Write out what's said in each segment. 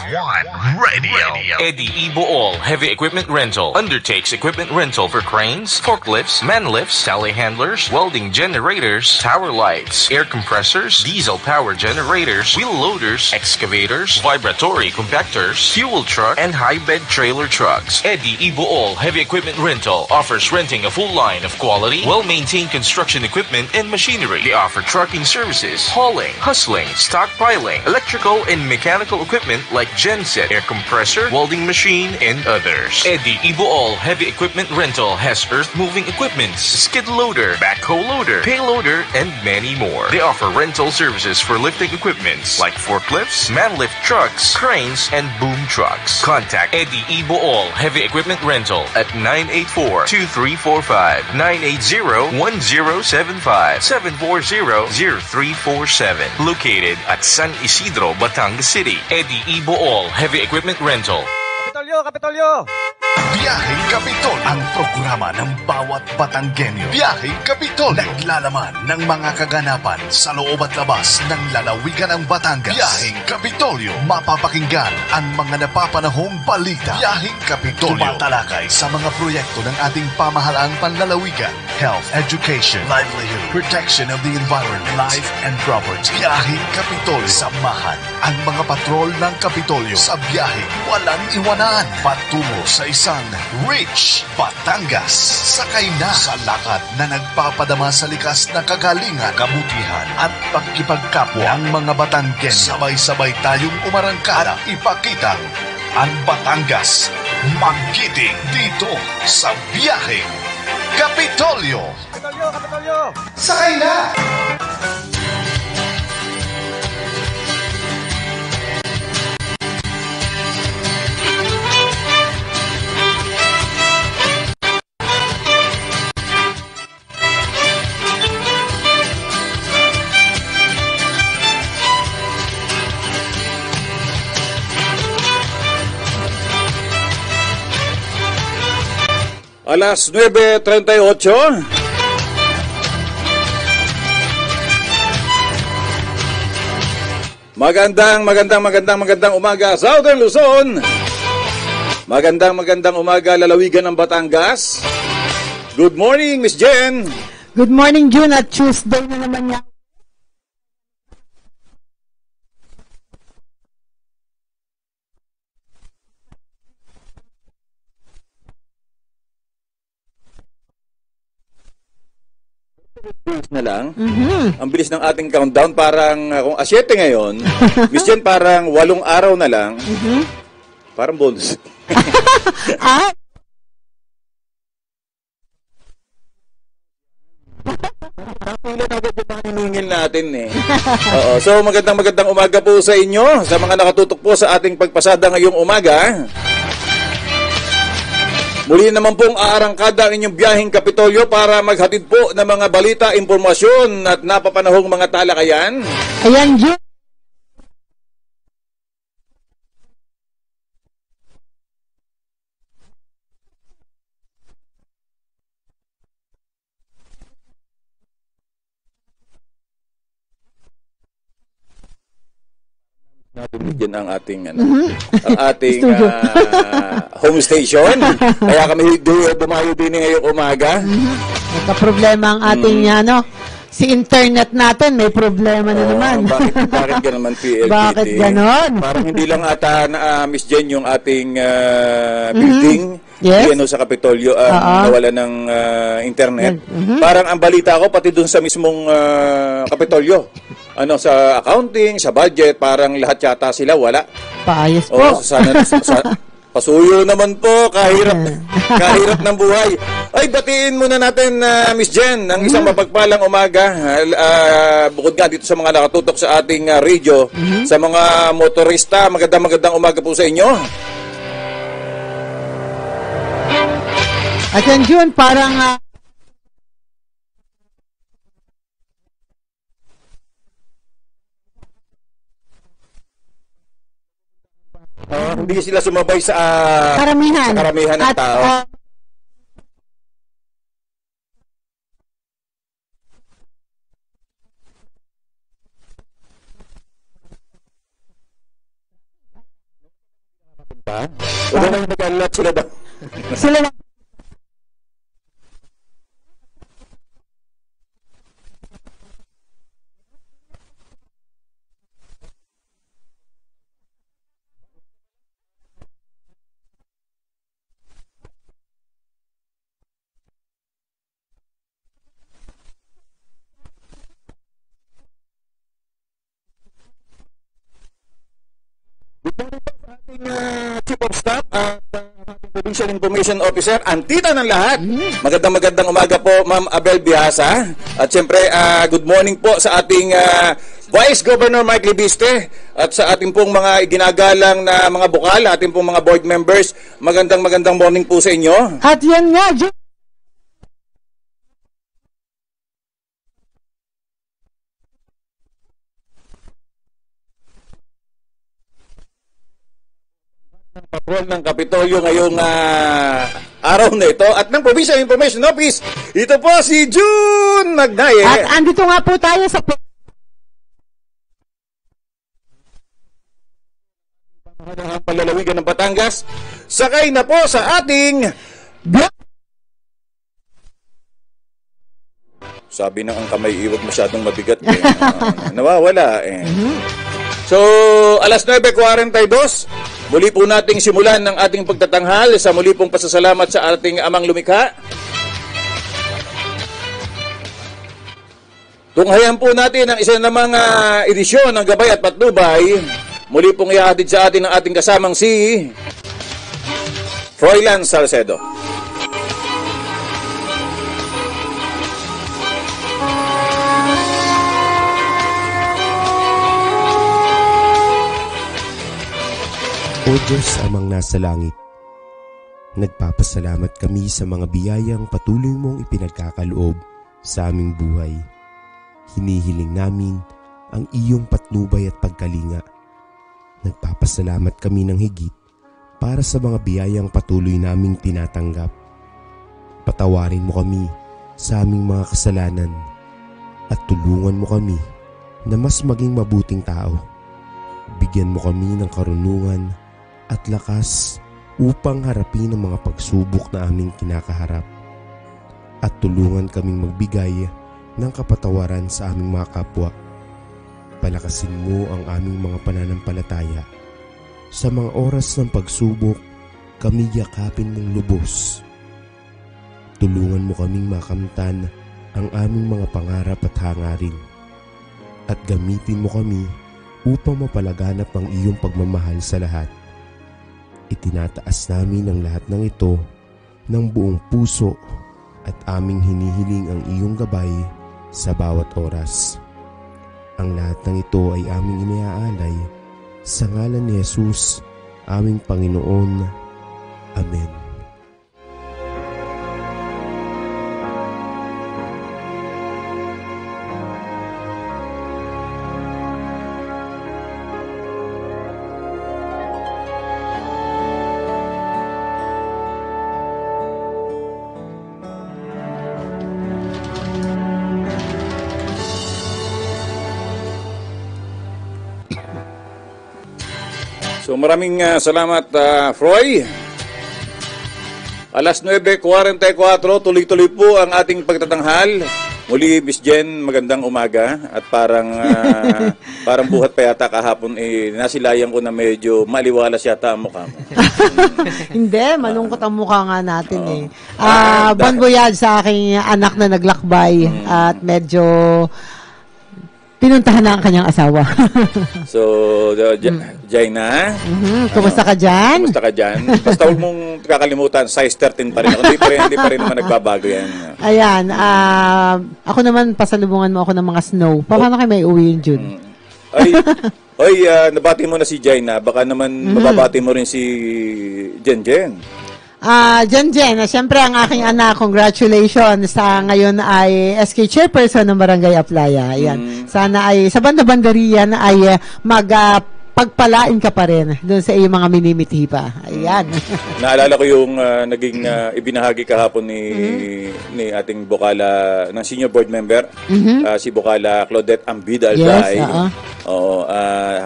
1 Radio. Eddie Ibool Heavy Equipment Rental undertakes equipment rental for cranes, forklifts, manlifts, telehandlers, welding generators, tower lights, air compressors, diesel power generators, wheel loaders, excavators, vibratory compactors, fuel truck, and high bed trailer trucks. Eddie Ibool Heavy Equipment Rental offers renting a full line of quality, well-maintained construction equipment and machinery. They offer trucking services, hauling, hustling, stockpiling, electrical and mechanical equipment like genset, air compressor, welding machine, and others. Eddie Ibool Heavy Equipment Rental has earth-moving equipments, skid loader, backhoe loader, payloader, and many more. They offer rental services for lifting equipments like forklifts, manlift trucks, cranes, and boom trucks. Contact Eddie Ibool Heavy Equipment Rental at 984-2345, 980-1075, 740-0347. Located at San Isidro, Batangas City. Eddie Ibool Heavy Equipment Rental. Kapitolyo! Biyaheng Kapitol, ang programa ng bawat Batanggenyo. Biyaheng Kapitol, naglalaman ng mga kaganapan sa loob at labas ng lalawigan ng Batangas. Biyaheng Kapitolyo, mapapakinggan ang mga napapanahong balita. Biyaheng Kapitolyo, tumatalakay sa mga proyekto ng ating pamahalaang panlalawigan. Health, education, livelihood, protection of the environment, life and property. Biyaheng Kapitolyo, samahan ang mga patrol ng Kapitolyo sa biyaheng walang iwanan patungo sa isang rich Batangas. Sakay na sa lakad na nagpapadama sa likas na kagalingan, kabutihan at pagkipagkapwa ang mga Batanggen. Sabay-sabay tayong umarangkada, ipakitang ang Batangas magiting dito sa biyaheng Kapitolyo. Kapitolyo! Sakay na! Alas 9:38. Magandang umaga Southern Luzon. Magandang umaga lalawigan ng Batangas. Good morning, Miss Jen. Good morning, June, at Tuesday na naman yan. Na lang. Ang bilis ng ating countdown, parang kung 7 ngayon, Miss Jen, parang 8 araw na lang. Parang bonus. Ah? Kapilan agad yung mga niningil natin eh. Oo, so magandang umaga po sa inyo, sa mga nakatutok po sa ating pagpasada ngayong umaga. Muli naman pong aarangkada ang inyong biyaheng Kapitolyo para maghatid po ng mga balita, impormasyon at napapanahong mga talakayan. Ayan, June. Yan ang ating home station. Kaya kami dumayo din ngayong umaga. Nagka-problema ang ating si internet natin, may problema na naman. Bakit gano'n, PLDT? Bakit gano'n? Parang hindi lang ata Miss Jen yung ating building. Yes. Sa Kapitolyo nawala ng internet. Parang ang balita ko pati dun sa mismong Kapitolyo. Sa accounting, sa budget, parang lahat yata sila wala. Paayos po. Pasuyo naman po, kahirap ng buhay. Ay, batiin muna natin, Miss Jen, ang isang mapagpalang umaga. Bukod nga dito sa mga nakatutok sa ating radio, sa mga motorista, magandang umaga po sa inyo. At yan, June, parang hindi sila sumabay sa karamihan ng tao. Ha? Wala nang nag-alat sila daw. Sila lang. Ating Chief of Staff at ating Provincial Information Officer, ang tita ng lahat. Magandang umaga po, Ma'am Abel Biasa. At siyempre, good morning po sa ating Vice Governor Mike Libiste at sa ating pong mga ginagalang na mga bukal, ating pong mga board members. Magandang morning po sa inyo. At yan nga, Patrol ng Kapitolyo ngayong araw na ito at ng Provincial Information Office. Ito po si June Magnaye. at andito nga po tayo sa Pamahalang Palalawigan ng Batangas. Sakay na po sa ating sabi ng ang kamay iwag masyadong mabigat eh. Nawawala eh. So, alas 9:42, muli po nating simulan ng ating pagtatanghal sa muli pong pasasalamat sa ating Amang Lumikha. Tunghayan po natin ang isa namang edisyon ng Gabay at Patnubay. Muli pong ihahatid sa atin ng ating kasamang si Froilan Salcedo. O Diyos amang nasa langit, nagpapasalamat kami sa mga biyayang patuloy mong ipinagkakaloob sa aming buhay. Hinihiling namin ang iyong patnubay at pagkalinga. Nagpapasalamat kami ng higit para sa mga biyayang patuloy naming tinatanggap. Patawarin mo kami sa aming mga kasalanan at tulungan mo kami na mas maging mabuting tao. Bigyan mo kami ng karunungan at lakas upang harapin ang mga pagsubok na aming kinakaharap. At tulungan kaming magbigay ng kapatawaran sa aming mga kapwa. Palakasin mo ang aming mga pananampalataya. Sa mga oras ng pagsubok, kami yakapin mong lubos. Tulungan mo kaming makamtan ang aming mga pangarap at hangarin. At gamitin mo kami upang mapalaganap ang iyong pagmamahal sa lahat. Itinataas namin ang lahat ng ito ng buong puso at aming hinihiling ang iyong gabay sa bawat oras. Ang lahat ng ito ay aming iniaalay sa ngalan ni Jesus, aming Panginoon. Amen. So maraming salamat, Froy. Alas 9:44, tuloy-tuloy po ang ating pagtatanghal. Muli, Miss Jen, magandang umaga. At parang buhat pa yata kahapon, nasilayan ko na medyo maliwalas yata ang mukha mo. Hindi, malungkot ang mukha nga natin Bon voyage sa aking anak na naglakbay at medyo pinuntahan na ang kanyang asawa. So, Jaina, Kumusta ka dyan? kumusta ka dyan? Basta huwag mong kakalimutan, size 13 pa rin ako. Hindi pa rin naman nagbabago yan. Ayan, ako naman, pasalubungan mo ako ng mga snow. Paano kayo may uwi yun, June? Nabati mo na si Jaina. Baka naman mababati mo rin si Jen. Jen, siyempre ang aking anak, congratulations sa ngayon ay SK Chairperson ng Barangay Aplaya. Ayan. Sana ay sa banda-bandarian ay pagpalain ka pa rin doon sa iyong mga minimithi pa. Ayan. Naalala ko yung naging ibinahagi kahapon ni ating Bokala ng senior board member, si Bokala Claudette Ambida Albay. Yes, Oo,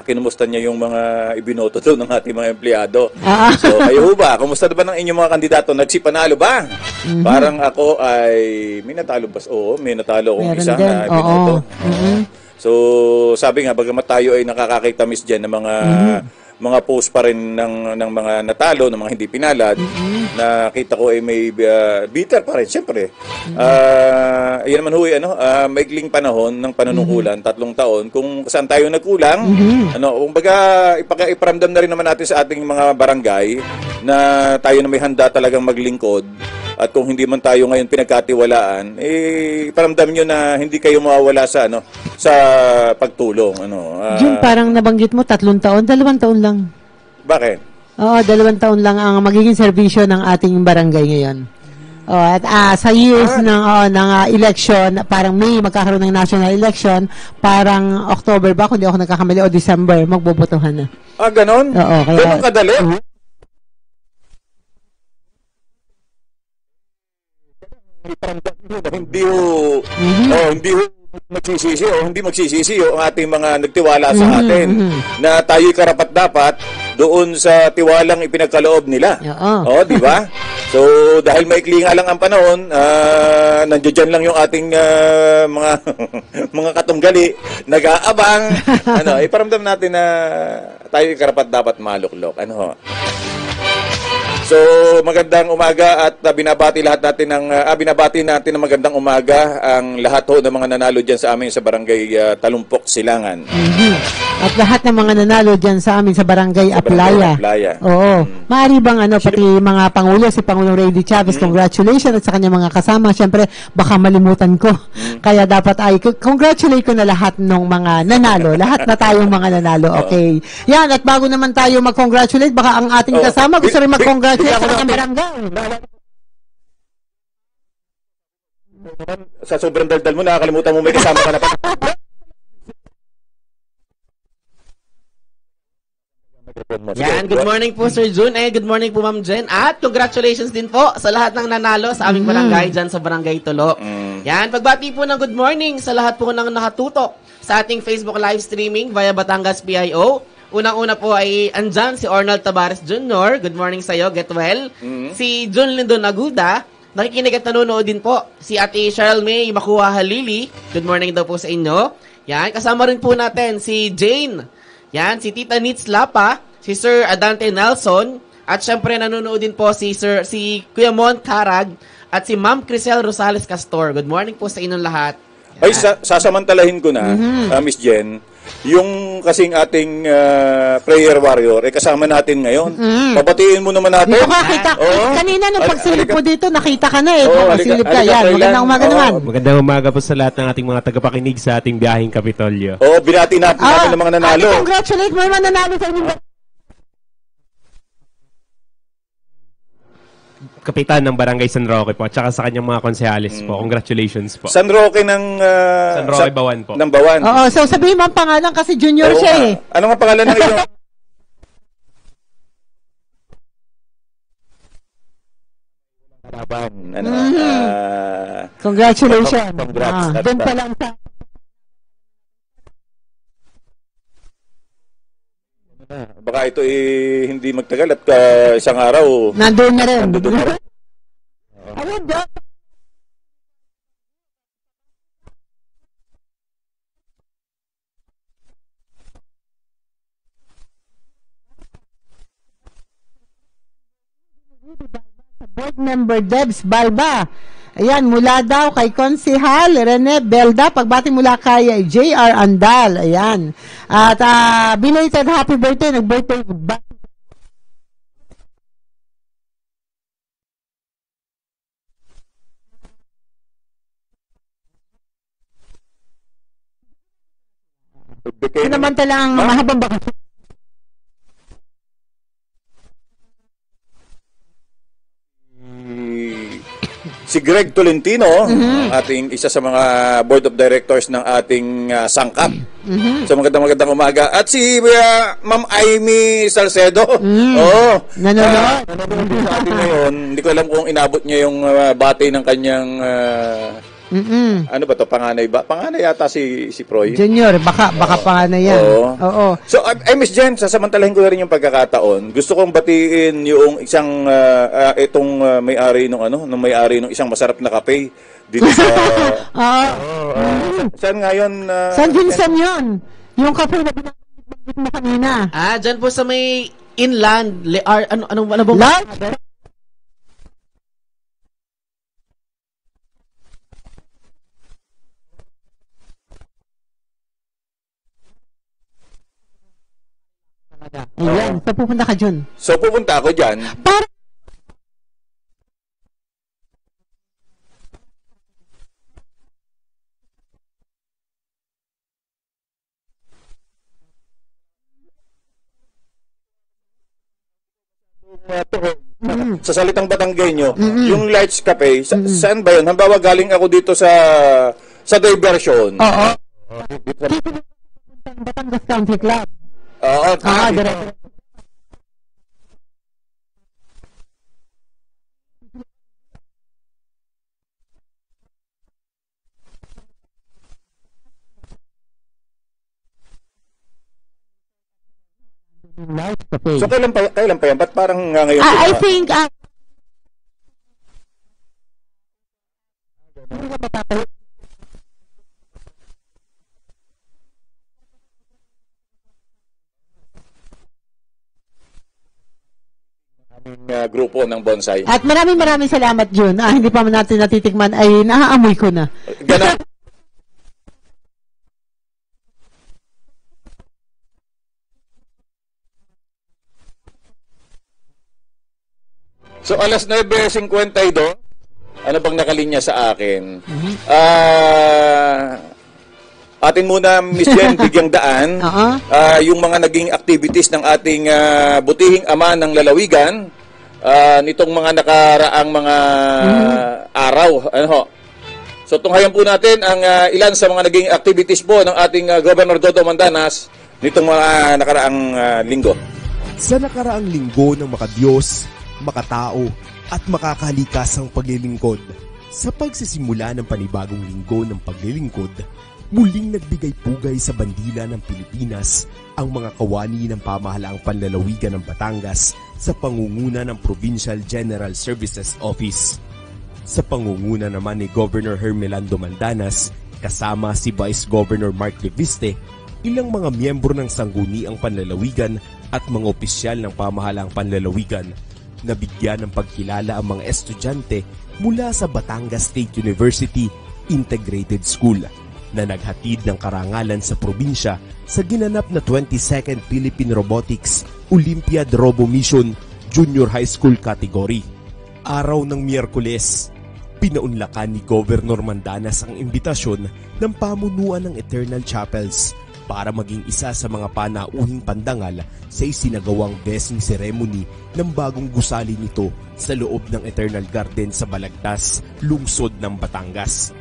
kinumusta niya yung mga ibinoto doon ng ating mga empleyado. So, kayo ba? Kumusta na ba ng inyong mga kandidato? Nagsipanalo ba? Parang ako ay may natalo ba? Oo, may natalo akong Meron isa din. na ibinoto. Oo. So, sabi nga, bagamat tayo ay nakakakita, Miss Jen, ng mga post pa rin ng mga natalo, ng mga hindi pinalad, nakita ko ay may bitter pa rin, siyempre. Yan naman huy, maikling panahon ng panunungkulan, 3 taon, kung saan tayo nagkulang, kumbaga, iparamdam na rin naman natin sa ating mga barangay na tayo na may handa talagang maglingkod. At kung hindi man tayo ngayon pinagkatiwalaan, iparamdam nyo na hindi kayo mawawala sa sa pagtulong. Jun, parang nabanggit mo 3 taon, 2 taon lang. Bakit? Oo, 2 taon lang ang magiging serbisyo ng ating barangay ngayon. At sa years ng election, parang May magkakaroon ng national election, parang October ba, kung di ako nagkakamali, o December, magbobotohan na. Ganon? Oo, kaya... Ganon kadali? Hindi magsisisi o hindi magsisisi ang ating mga nagtiwala sa atin na tayo'y karapat-dapat doon sa tiwalang ipinagkaloob nila. Oo, di ba? So, dahil maikli nga lang ang panahon, nandiyan lang yung ating mga mga katunggali, nag-aabang. Iparamdam natin na tayo'y karapat-dapat maluklok. So, magandang umaga at binabati natin ng magandang umaga ang lahat ho ng mga nanalo diyan sa amin sa Barangay Talumpok, Silangan. At lahat ng mga nanalo diyan sa amin sa Barangay Aplaya. Oo. Maari bang pati mga pangulo, si Pangulong Ray D. Chavez, congratulations at sa kanyang mga kasama. Siyempre, baka malimutan ko. Kaya dapat ay congratulate ko na lahat ng mga nanalo. Lahat na tayong mga nanalo. Okay. Yan, at bago naman tayo mag-congratulate, baka ang ating kasama gusto rin mag-congratulate sa kanyang barangay. Sa sobrang daldal mo, nakakalimutan mo may kasama ka na pa. Yan, good morning po Sir Jun, good morning po Ma'am Jen, at congratulations din po sa lahat ng nanalo sa aming barangay dyan sa Barangay Tulo. Yan, pagbati po ng good morning sa lahat po ng nakatutok sa ating Facebook live streaming via Batangas PIO. Unang-una po ay andyan si Arnold Tabares Jr. Good morning sa'yo, get well. Si John Lindon Aguda, nakikinig at nanonood din po. Si Ate Cheryl May Makuha Halili, good morning daw po sa inyo. Yan, kasama rin po natin si Jane. Yan, si Tita Nitz Lapa, si Sir Adante Nelson, at syempre nanonood din po si Kuya Mon Karag, at si Ma'am Crisel Rosales Castor. Good morning po sa inyong lahat. Yan. Ay, sasamantalahin ko na, Miss Jen, yung kasing ating prayer warrior, kasama natin ngayon. Pabatiin mo naman natin. Dito ka, kanina nung pagsilip po dito, nakita ka na Pagsilip ka. Yan, magandang umaga naman. Magandang umaga po sa lahat ng ating mga tagapakinig sa ating biyaheng Kapitolyo. Binati natin ng mga nanalo. Congratulate mo naman nanalo sa inyong Kapitan ng Barangay San Roque po at saka sa kanyang mga konsehalis po. Congratulations po. San Roque ng... San Roque Bawan po. Ng Bawan. Oo, so sabihin mo ang pangalan kasi junior siya Ano nga pangalan ng iyong... Congratulations. Congrats. Doon pa lang sa... Baka ito hindi magtagal at isang araw nandun na rin. Nandun na rin. Ayun, Dok. Board member Debs Balba. Ayan, mula daw kay Konsehal Rene Belda, pagbati mula kay J.R. Andal. Ayan. At belated happy birthday, nag-birthday naman talang mahabang bakasyon. si Greg Tolentino, ating isa sa mga board of directors ng ating sangkap. So magandang umaga. At si Ma'am Amy Salcedo. Oo. Nanonood. Nanonood sa atin ngayon. Hindi ko alam kung inabot niya yung bati ng kanyang ano ba to, panganay ba? Panganay yata si Proy. Junior, baka panganay yan. Oo. So, Miss Jen, sasamantalahin ko na rin yung pagkakataon. Gusto kong batiin yung isang itong may-ari nung may-ari ng isang masarap na kape dito sa saan ngayon? San Vincent yun? Yung kape na binanggit mo kanina. Dyan po sa may inland, ano bang? Land? Ayan, so pupunta ka dyan. So pupunta ako dyan. Para sa salitang Batanggenyo, yung Lights Cafe, saan ba yun? Halimbawa galing ako dito sa diversion. Oo. Batangas Country Club. Oo. Direct. So kailan pa yan? Ba't parang ngayon? I think grupo ng bonsai. At maraming salamat, Jun. Hindi pa man natin natitikman ay naaamoy ko na. Ganun. So alas 9:52, ano bang nakalinya sa akin? Atin muna, Miss Jen, bigyang daan yung mga naging activities ng ating butihing ama ng lalawigan nitong mga nakaraang mga araw. So tunghayan po natin ang ilan sa mga naging activities po ng ating Governor Dodo Mandanas nitong mga nakaraang linggo. Sa nakaraang linggo ng makadiyos, makatao at makakalikasang paglilingkod. Sa pagsisimula ng panibagong linggo ng paglilingkod, muling nagbigay pugay sa bandila ng Pilipinas ang mga kawani ng pamahalaang panlalawigan ng Batangas sa pangunguna ng Provincial General Services Office. Sa pangunguna naman ni Governor Hermelando Mandanas, kasama si Vice Governor Mark Leviste, ilang mga miyembro ng sangguniang panlalawigan at mga opisyal ng pamahalaang panlalawigan, nabigyan ng pagkilala ang mga estudyante mula sa Batangas State University Integrated School na naghatid ng karangalan sa probinsya sa ginanap na 22nd Philippine Robotics Olympiad Robo Mission Junior High School category. Araw ng Miyerkules, pinaunlakan ni Governor Mandanas ang imbitasyon ng pamunuan ng Eternal Chapels para maging isa sa mga panauhing pandangal sa isinagawang blessing ceremony ng bagong gusali nito sa loob ng Eternal Garden sa Balagtas, lungsod ng Batangas.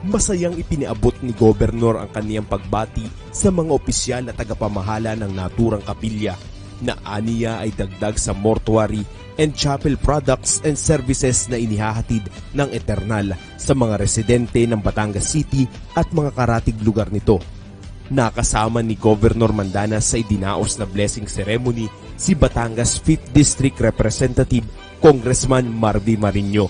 Masayang ipiniabot ni Gobernur ang kaniyang pagbati sa mga opisyal at tagapamahala ng naturang kapilya na aniya ay dagdag sa mortuary and chapel products and services na inihahatid ng Eternal sa mga residente ng Batangas City at mga karatig lugar nito. Nakasama ni Governor Mandanas sa idinaos na blessing ceremony si Batangas 5th District Representative Congressman Marvy Mariño.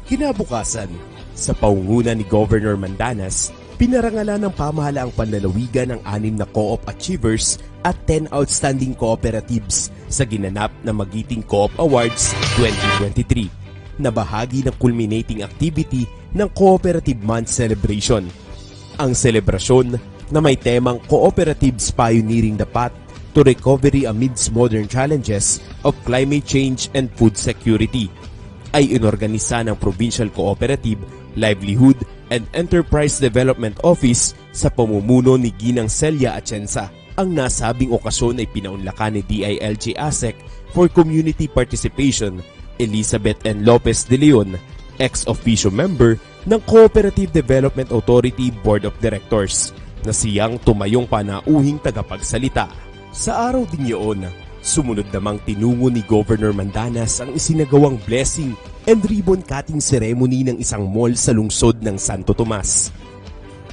Kinabukasan, sa pangunguna ni Governor Mandanas, pinarangalan ng pamahalaang panlalawigan ang 6 na co-op achievers at 10 outstanding cooperatives sa ginanap na Magiting Co-op Awards 2023 na bahagi ng culminating activity ng Cooperative Month Celebration. Ang selebrasyon na may temang Cooperatives Pioneering the Path to Recovery Amidst Modern Challenges of Climate Change and Food Security ay inorganisa ng Provincial Cooperative, Livelihood and Enterprise Development Office sa pamumuno ni Ginang Celia Atienza. Ang nasabing okasyon ay pinaunlakan ni DILG ASEC for Community Participation, Elizabeth N. Lopez de Leon, ex officio member ng Cooperative Development Authority Board of Directors na siyang tumayong panauhing tagapagsalita. Sa araw din yun, sumunod namang tinungo ni Governor Mandanas ang isinagawang blessing and ribbon cutting ceremony ng isang mall sa lungsod ng Santo Tomas.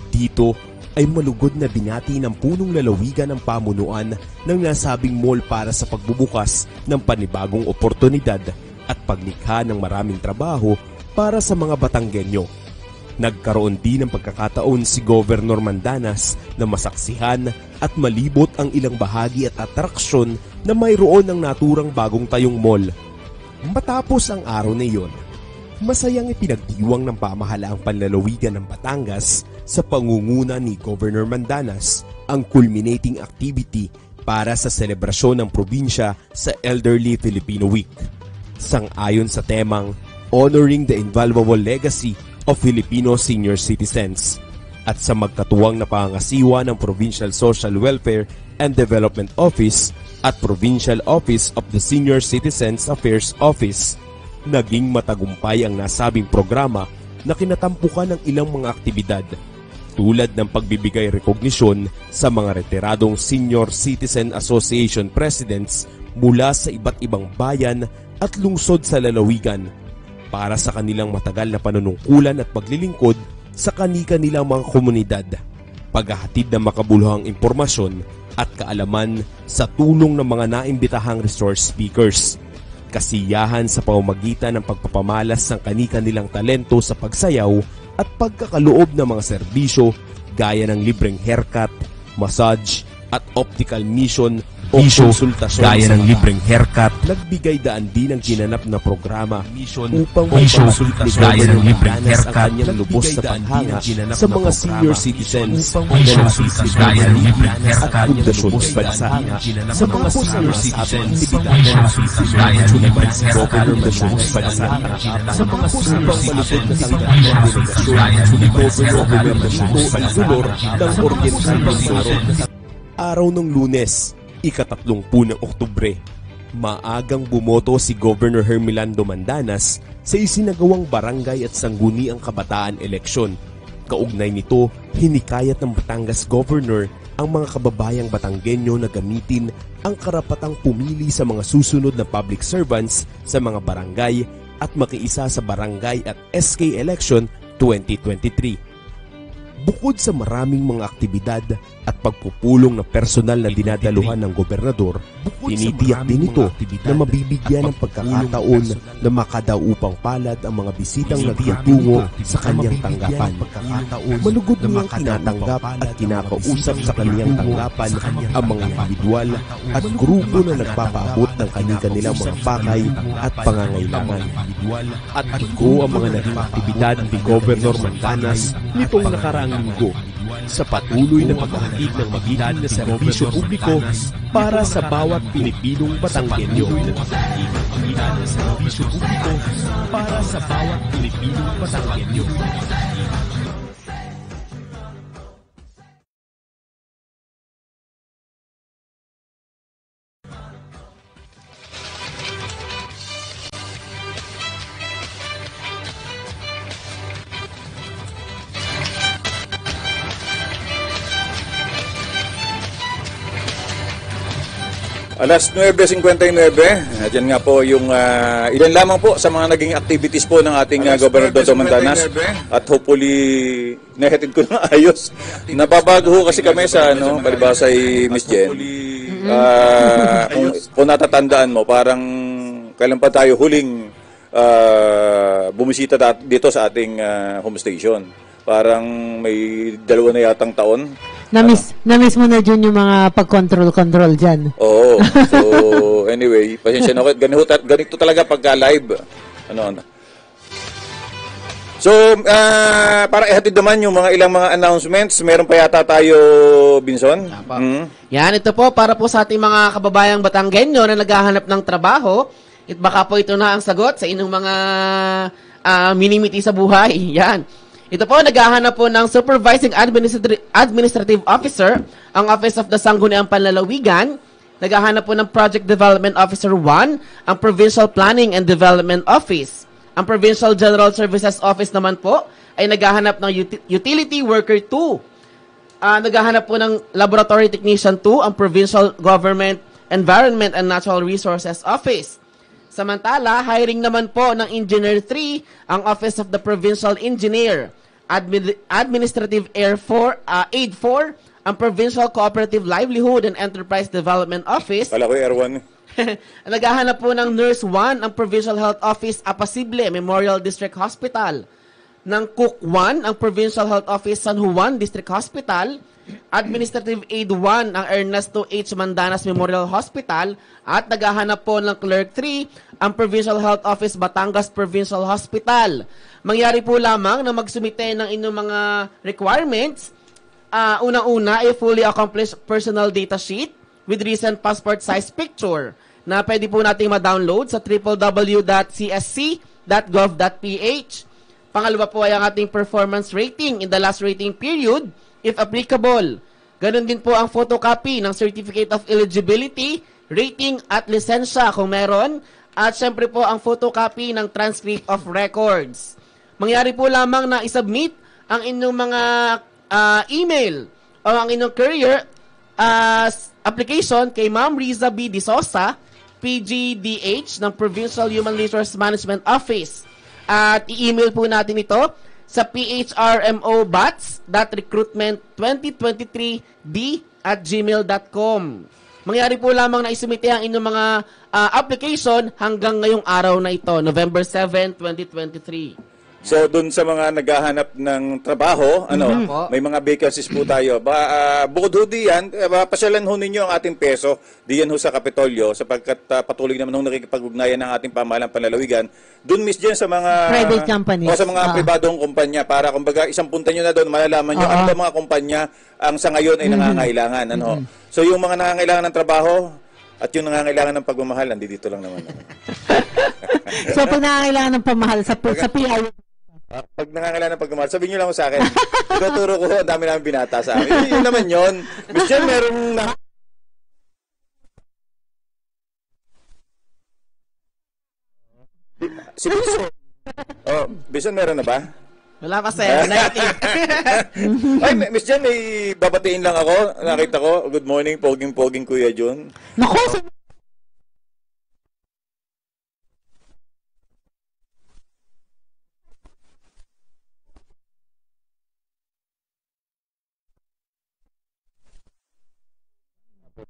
Dito ay malugod na binati ng punong lalawigan ng pamunuan ng nasabing mall para sa pagbubukas ng panibagong oportunidad at paglikha ng maraming trabaho para sa mga Batanggenyo. Nagkaroon din ng pagkakataon si Governor Mandanas na masaksihan at malibot ang ilang bahagi at atraksyon na mayroon ng naturang bagong tayong mall. Matapos ang araw na iyon, masayang ipinagdiwang ng pamahalaang panlalawigan ng Batangas sa pangunguna ni Governor Mandanas ang culminating activity para sa selebrasyon ng probinsya sa Elderly Filipino Week. Sang-ayon sa temang Honoring the Invaluable Legacy of Filipino Senior Citizens at sa magkatuwang na pangangasiwa ng Provincial Social Welfare and Development Office at Provincial Office of the Senior Citizens Affairs Office, naging matagumpay ang nasabing programa na kinatampukan ng ilang mga aktibidad tulad ng pagbibigay rekognisyon sa mga retiradong Senior Citizen Association Presidents mula sa iba't ibang bayan at lungsod sa lalawigan para sa kanilang matagal na panunungkulan at paglilingkod sa kani-kanilang mga komunidad, paghahatid ng makabuluhang impormasyon at kaalaman sa tulong ng mga naimbitahang resource speakers, kasiyahan sa pamamagitan ng pagpapamalas ng kani-kanilang talento sa pagsayaw at pagkakaloob ng mga serbisyo gaya ng libreng haircut, massage at optical mission o konsultasyon gaya ng libreng haircut. Nagbigay daan din ang ginanap na programa upang maikonsultasyon gaya ng libreng haircut ang lubos na paghanga sa mga senior citizens na nasisip gaya ng libreng haircut at pundasyon sa bansa sa mga senior citizens na nasisip gaya ng libreng haircut at pundasyon sa bansa sa mga upang malusot na tanggapan ng komunikasyon ni Governor Mandanas sa sulor ng Oriental Mindoro. Araw ng Lunes, ika-30 ng Oktubre, maagang bumoto si Governor Hermelando Mandanas sa isinagawang barangay at sangguniang kabataan eleksyon. Kaugnay nito, hinikayat ng Batangas Governor ang mga kababayang Batanggenyo na gamitin ang karapatang pumili sa mga susunod na public servants sa mga barangay at makiisa sa barangay at SK Election 2023. Bukod sa maraming mga aktibidad at pagpupulong na personal na dinadaluhan ng gobernador, tinitiyak din ito na mabibigyan ng pagkakataon na makadaupang palad ang mga bisitang nagtutungo sa kanyang tanggapan. Malugod niyang tinatanggap at kinakausap sa kanyang tanggapan ang mga individual at grupo na nagpapaabot ng kanilang mga pakay at pangangailangan. At ito ang mga naging aktibidad ni Governor Mandanas nitong nakaraang linggo sa patuloy na paghahatid ng magiging na serbisyo publiko para sa bawat Pilipinong Batanggenyo. Serbisyo publiko para sa bawat Pilipinong Batanggenyo. Alas 9:59, diyan nga po yung ilan lamang po sa mga naging activities po ng ating Governor Dodo Mandanas at hopefully nahatid ko na ayos. Nababago ho kasi kami sa palibasa ay Miss Jen. Kung natatandaan mo, parang kailan pa tayo huling bumisita dito sa ating home station. Parang may 2 na yatang taon. Na-miss mo na dyan yung mga pag-control dyan. Oo. So, anyway, pasensya na ako. Ganito talaga pagka live. So, para ihatid naman yung ilang mga announcements, meron pa yata tayo, Binson? Yan, ito po, para po sa ating mga kababayang Batanggenyo na naghahanap ng trabaho, at baka po ito na ang sagot sa inyong mga minimiti sa buhay. Yan. Ito po, naghahanap po ng Supervising Administrative Officer, ang Office of the Sangguniang Panlalawigan. Naghahanap po ng Project Development Officer 1, ang Provincial Planning and Development Office. Ang Provincial General Services Office naman po ay naghahanap ng Utility Worker 2. Naghahanap po ng Laboratory Technician 2 ang Provincial Government, Environment and Natural Resources Office. Samantala, hiring naman po ng Engineer 3 ang Office of the Provincial Engineer. Administrative Aid 4 ang Provincial Cooperative Livelihood and Enterprise Development Office. Kala ko Air 1. Naghahanap po ng Nurse 1 ang Provincial Health Office Apacible Memorial District Hospital. Ng Cook 1 ang Provincial Health Office San Juan District Hospital. Administrative Aid 1 ang Ernesto H. Mandanas Memorial Hospital. At naghahanap po ng Clerk 3 ang Provincial Health Office Batangas Provincial Hospital. Mangyari po lamang na magsumite ng inyong mga requirements. Unang-una ay fully accomplished personal data sheet with recent passport size picture na pwede po nating ma-download sa www.csc.gov.ph. Pangalawa po ay ang ating performance rating in the last rating period, if applicable. Ganon din po ang photocopy ng Certificate of Eligibility, rating at lisensya kung meron. At syempre po ang photocopy ng Transcript of Records. Mangyari po lamang na isubmit ang inyong mga email o ang inyong career application kay Ma'am Riza B. Disosa, PGDH ng Provincial Human Resource Management Office. At i-email po natin ito sa phrmobats.recruitment2023d@gmail.com. Mangyari po lamang na isumite ang inyong mga application hanggang ngayong araw na ito, November 7, 2023. So doon sa mga naghahanap ng trabaho, may mga vacancies po tayo. Bukod ho diyan, pasyalan ho ninyo ang ating peso diyan ho sa Kapitolyo sapagkat patuloy naman ho nakikipag-ugnayan ng ating pamahalang panlalawigan. Doon miss diyan sa mga private companies. O sa mga pribadong kumpanya para kumbaga isang punta nyo na doon, malalaman nyo ano ba mga kumpanya ang sa ngayon ay nangangailangan. So yung mga nangangailangan ng trabaho at yung nangangailangan ng pagmamahal, nandito lang naman. So pag nangangailangan ng pamahal sa PI, pag nangangailangan ng pagmamahal, sabihin nyo lang sa akin. Tuturo ko, ang dami namin binata sa amin. Yun naman yun. Miss Jen, merong si Bison. Bison, meron na ba? Wala pa, sir. Negative. Ay, Miss Jen, may babatiin lang ako. Nakita ko, good morning, poging-poging Kuya Jun. Naku,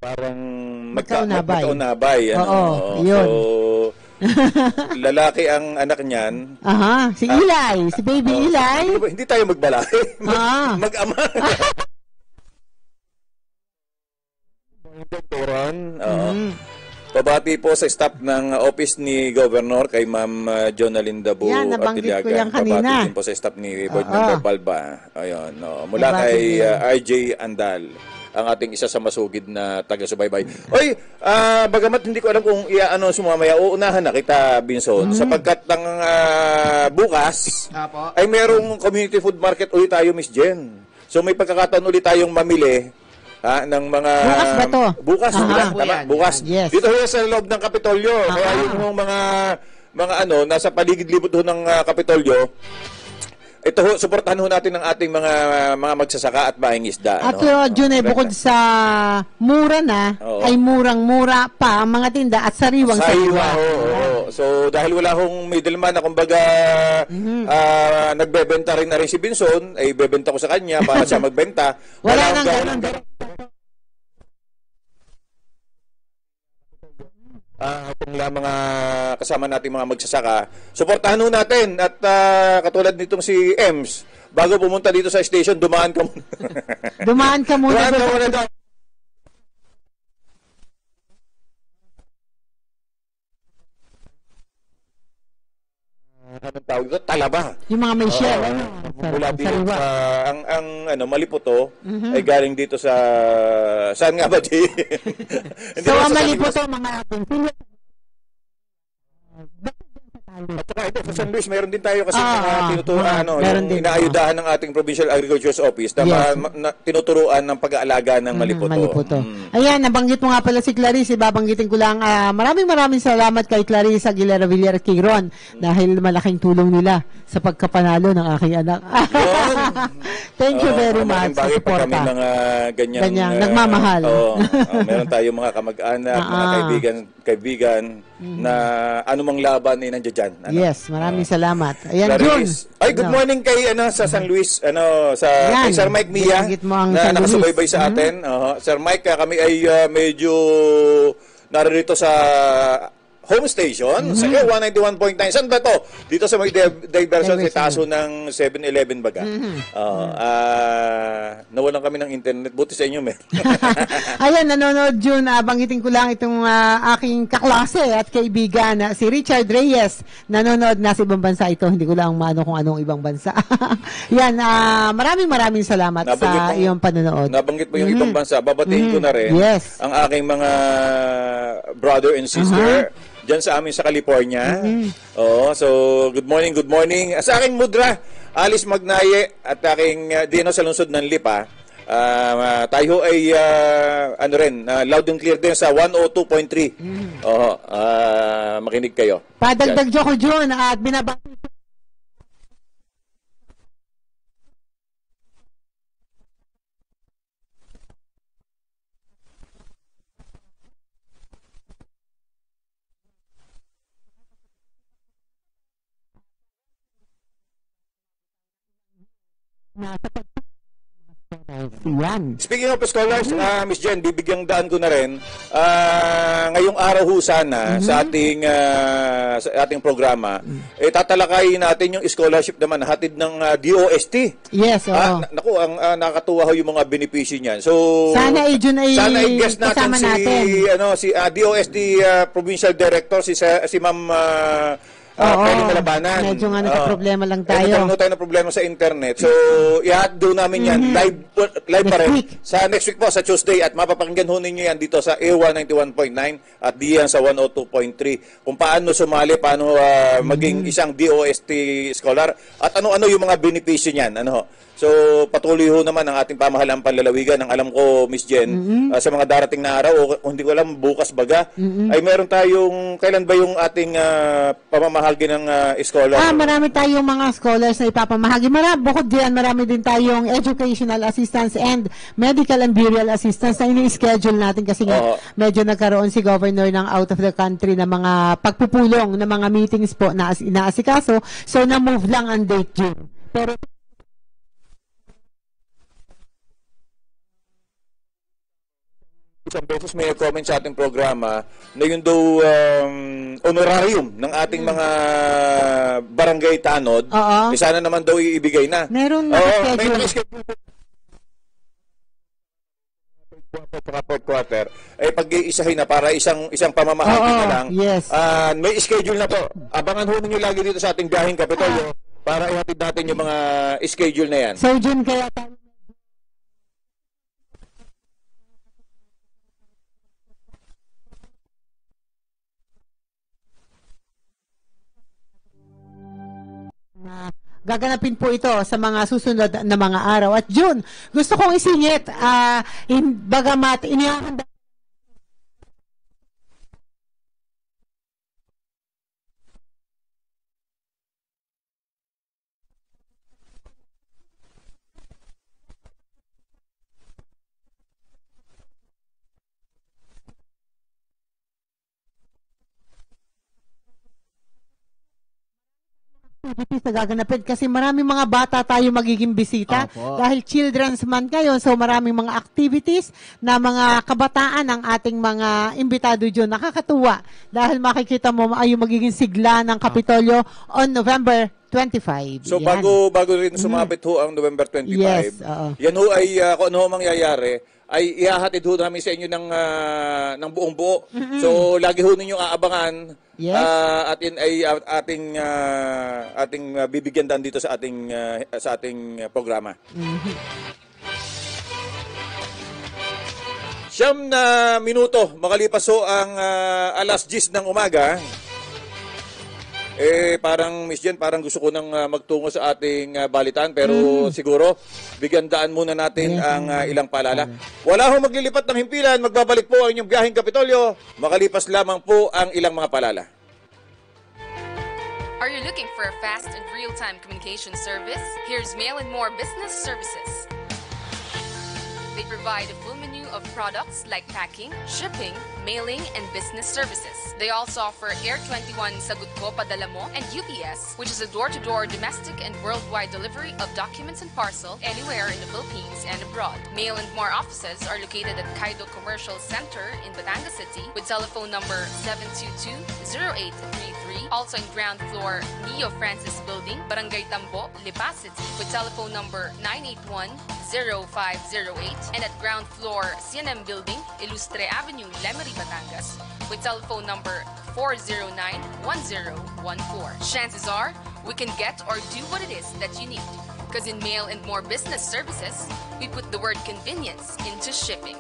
parang magkaunabay. Yun. So, lalaki ang anak niyan. Si Eli, si baby Eli. Hindi tayo magbalay. Mag-ama. Pabati po sa staff ng office ni Governor kay Ma'am Jonalyn Dabu nabanggit ko yan kanina. Pabati din po sa staff ni Board Member Balba. Ayun, mula kay RJ Andal, ang ating isa sa masugid na taga-subaybay. Oy, bagamat hindi ko alam kung i-ano sumamaya, uunahan na kita, Binson, sapagkat ang bukas ay merong community food market ulit tayo, Miss Jen. So may pagkakataon ulit tayong mamili ng mga bukas ba to? Bukas, bukas. Yes. Dito sa loob ng Kapitolyo. Kaya yung mga nasa paligid-libot ng Kapitolyo, ito ho, suportahan ho natin ang ating mga magsasaka at maing isda. At Jun, bukod sa mura na, ay murang-mura pa ang mga tinda at sariwang-sariwa. So, dahil wala hong middleman na kumbaga nagbebenta rin na rin si Binson, ay bebenta ko sa kanya para siya magbenta. Wala nang ganun. Kung mga kasama nating mga magsasaka, suportahan ho natin at katulad nitong si Ems, bago pumunta dito sa station, dumaan ka muna. Dumaan ka muna doon. Anong tawag ito? Talaba. Yung mga may share, mula dito ang Maliputo ay galing dito sa saan nga ba di? So ang Maliputo mga At saka ito, sa San Luis, meron din tayo kasi tinuturuan, meron yung din, inaayudahan ng ating Provincial Agriculture's Office na, tinuturuan ng pag-aalaga ng maliputo. Maliputo. Ayan, nabanggit mo nga pala si Clarice, babanggitin ko lang, maraming salamat kay Clarice Aguilera Villar at kay Ron dahil malaking tulong nila sa pagkapanalo ng aking anak. Thank you very much sa suporta. Kami mga ganyang nagmamahal. Meron tayong mga kamag-anak, mga kaibigan na anumang laban ay nandiyan dyan. Yes, maraming salamat. Ayan, Jun. Ay, good morning kay sa San Luis, kay Sir Mike Mia na nakasubaybay sa atin. Sir Mike, kami ay medyo naririto sa home station sa 191.9. Saan ba to? Dito sa may diversion sa taso ng 7-Eleven baga. Nawalan kami ng internet. Buti sa inyo, meron. Ayan, nanonood June. Banggitin ko lang itong aking kaklase at kaibigan, si Richard Reyes. Nanonood na sa ibang bansa ito. Hindi ko lang maano kung anong ibang bansa. Yan, maraming salamat sa iyong panonood. Nabanggit mo yung ibang bansa. Babatiin ko na rin ang aking mga brother and sister dyan sa amin sa California. So good morning. Sa aking mudra, Alice Magnaye at aking Dino sa lungsod ng Lipa. Tayo ay loud and clear din sa 102.3. Makinig kayo. Padagdag ko John at binabati Speaking of scholars, Miss Jen, bibigyang daan ko na rin. Ngayong araw ho sana sa ating programa, tatalakayin natin yung scholarship naman hatid ng DOST. Yes, naku, nakakatuwa ho yung mga benepisyo niyan. So sana ay guest natin si DOST Provincial Director si Ma'am Pwede Malabanan. Medyo nga nagka-problema lang tayo. Nagkaroon tayo ng problema sa internet. So, i-do namin yan live pa rin. Sa next week po, sa Tuesday. At mapapakinggan ho ninyo yan dito sa AWA 91.9 at diyan sa 102.3. Kung paano sumali, paano maging isang DOST scholar at ano-ano yung mga benepisyo niyan. So, patuloy ho naman ang ating pamahalaan panlalawigan. Ang alam ko, Miss Jen, sa mga darating na araw, o hindi ko alam, bukas baga, ay meron tayong, kailan ba yung ating pamamahagi ng scholar? Marami tayong mga scholars na ipapamahagi. Bukod diyan, marami din tayong educational assistance and medical and burial assistance na ini-schedule natin kasi medyo nagkaroon si Governor ng out of the country na mga pagpupulong na mga meetings po na inaasikaso. So, na-move lang ang date June. Pero isang beses may comment sa ating programa na yun daw honorarium ng ating mga barangay tanod. Sana naman daw iibigay na. Meron na schedule. Fourth quarter. Pag-iisahin na para isang pamamahagi na lang. Yes. May schedule na po. Abangan ho ninyo lagi dito sa ating biyaheng Kapitolyo para ihatid natin yung mga schedule na yan. So, June, kaya tayo gaganapin po ito sa mga susunod na mga araw. At June, gusto kong isingit, bagamat inihahanda activities na gaganapin kasi maraming mga bata tayo magiging bisita dahil Children's Month ngayon, so maraming mga activities na mga kabataan ang ating mga imbitado dyan. Nakakatuwa dahil makikita mo ay magiging sigla ng Kapitolyo on November 25. So yan. bago rin sumabit ho ang November 25, yes, yan ho ay kung ano ho mangyayari ay ihahatid ho namin sa inyo ng buong buo. So lagi ho ninyong aabangan. Yes. At yun ay ating bibigyan dan dito sa ating programa. Siyam na minuto makalipas ho ang alas 10 ng umaga. Parang Miss Jen, parang gusto ko nang magtungo sa ating balitaan, pero siguro bigyan daan muna natin ang ilang paalala. Wala hong maglilipat ng himpilan, magbabalik po ang inyong biyaheng Kapitolyo. Makalipas lamang po ang ilang mga paalala. Are you looking for a fast and real-time communication service? Here's Mail and More Business Services. They provide a full menu of products like packing, shipping, mailing, and business services. They also offer Air 21 Sagot Ko Padala Mo and UPS, which is a door-to-door domestic and worldwide delivery of documents and parcel anywhere in the Philippines and abroad. Mail and More offices are located at Kaido Commercial Center in Batangas City with telephone number 722-0833. Also in ground floor Neo Francis Building, Barangay Tambo, Lipa City with telephone number 981-0508. And at ground floor CNM Building, Ilustre Avenue, Lemery, Batangas with telephone number 409-1014. Chances are, we can get or do what it is that you need. Because in Mail and More Business Services, we put the word convenience into shipping.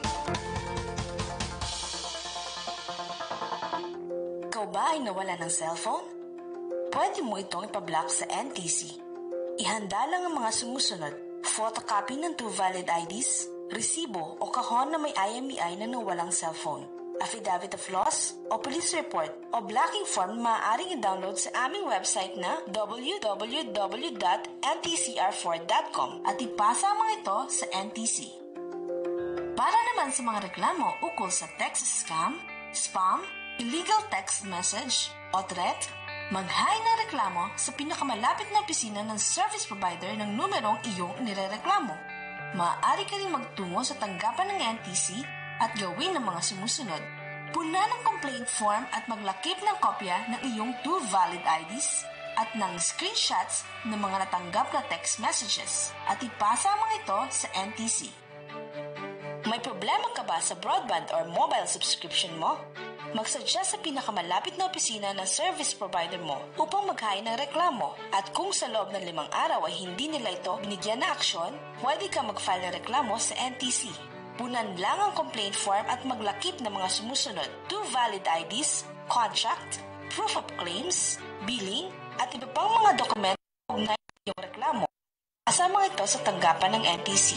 Ikaw ba ay nawala ng cellphone? Pwede mo itong ipablock sa NTC. Ihanda lang ang mga sumusunod: photocopy ng 2 valid IDs, resibo o kahon na may IMEI na nawalang cellphone, affidavit of loss o police report o blocking form maaaring i-download sa aming website na www.ntcr4.com at ipasa ang mga ito sa NTC. Para naman sa mga reklamo ukol sa text scam, spam, illegal text message o threat, mag-hi ng reklamo sa pinakamalapit na opisina ng service provider ng numerong iyong nirereklamo. Maaari ka rin magtungo sa tanggapan ng NTC at gawin ang mga sumusunod. Puna ng complaint form at maglakip ng kopya ng iyong 2 valid IDs at ng screenshots ng mga natanggap na text messages at ipasa ang mga ito sa NTC. May problema ka ba sa broadband or mobile subscription mo? Magsadya sa pinakamalapit na opisina ng service provider mo upang maghain ng reklamo. At kung sa loob ng 5 araw ay hindi nila ito binigyan na aksyon, pwede ka mag-file ng reklamo sa NTC. Punan lang ang complaint form at maglakip ng mga sumusunod: 2 valid IDs, contract, proof of claims, billing, at iba pang mga dokumento na iyong reklamo. Kasama ito sa tanggapan ng NTC.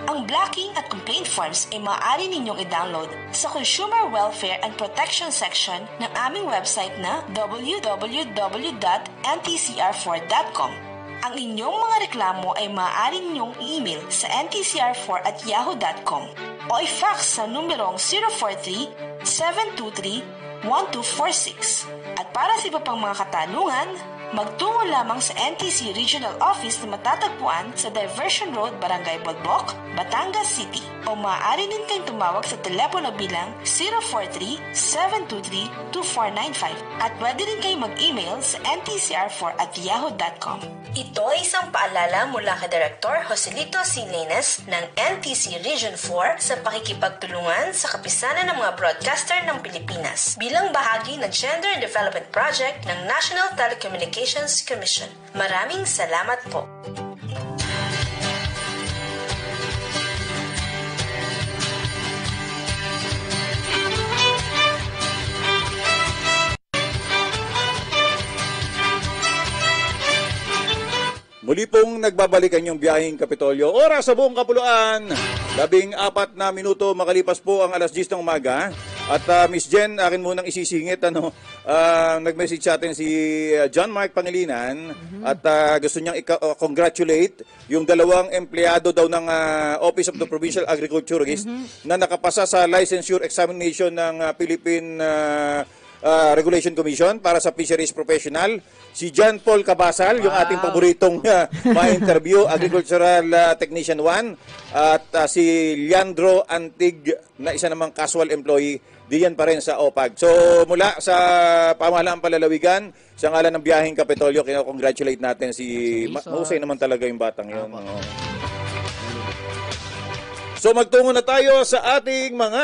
Ang blocking at complaint forms ay maaari ninyong i-download sa Consumer Welfare and Protection section ng aming website na www.ntcr4.com. Ang inyong mga reklamo ay maaari ninyong i-email sa ntcr4@yahoo.com o i-fax sa numerong 043-723-1246. At para sa iba pang mga katanungan, magtungo lamang sa NTC Regional Office na matatagpuan sa Diversion Road, Barangay Bodbok, Batangas City. O maaari din kayong tumawag sa telepono bilang 043-723-2495 at pwede rin kayong mag-email sa ntcr4@yahoo.com. Ito ay isang paalala mula kay Director Joselito C. Lenes ng NTC Region 4 sa pakikipagtulungan sa kapisanan ng mga broadcaster ng Pilipinas bilang bahagi ng Gender Development Project ng National Telecommunications Commission. Maraming salamat po. Muli pong nagbabalikan yung biyaheng Kapitolyo. Oras sa buong kapuluan. 14 na minuto makalipas po ang alas 10 ng umaga. At Miss Jen, akin munang isisingit. Nag-message sa atin si John Mark Pangilinan at gusto niyang congratulate yung 2 empleyado daw ng Office of the Provincial Agriculturist na nakapasa sa licensure examination ng Philippine Regulation Commission para sa Fisheries Professional. Si John Paul Cabasal, yung ating paboritong ma-interview, Agricultural Technician 1, at si Leandro Antig, na isa namang casual employee, diyan pa rin sa OPAG. So mula sa pamahalaang palalawigan, sa ngalan ng biyaheng Kapitolyo, kino-congratulate natin si mahusay naman talaga yung batang yun. So magtungo na tayo sa ating mga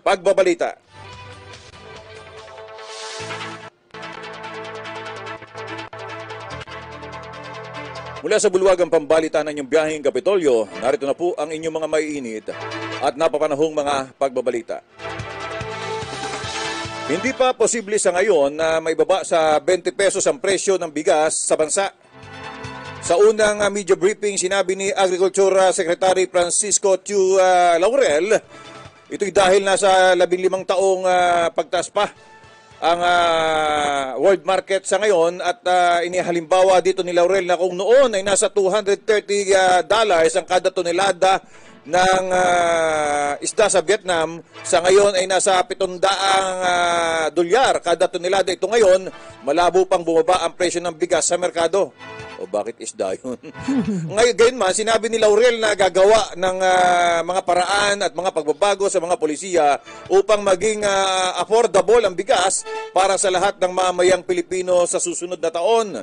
pagbabalita. Mula sa bulwagang pambalitaan ng inyong biyaheng Kapitolyo, narito na po ang inyong mga maiinit at napapanahong mga pagbabalita. Hindi pa posible sa ngayon na maibaba sa 20 pesos ang presyo ng bigas sa bansa. Sa unang media briefing, sinabi ni Agriculture Secretary Francisco Chu Laurel, ito'y dahil nasa 15 taong pagtaas pa ang world market sa ngayon at inihalimbawa dito ni Laurel na kung noon ay nasa $230 ang kada tonelada ng isda sa Vietnam, sa ngayon ay nasa $700 kada tonelada. Ito ngayon, malabo pang bumaba ang presyo ng bigas sa merkado. O bakit isda yun? Ngayon man, sinabi ni Laurel na gagawa ng mga paraan at mga pagbabago sa mga polisiya upang maging affordable ang bigas para sa lahat ng mamayang Pilipino sa susunod na taon.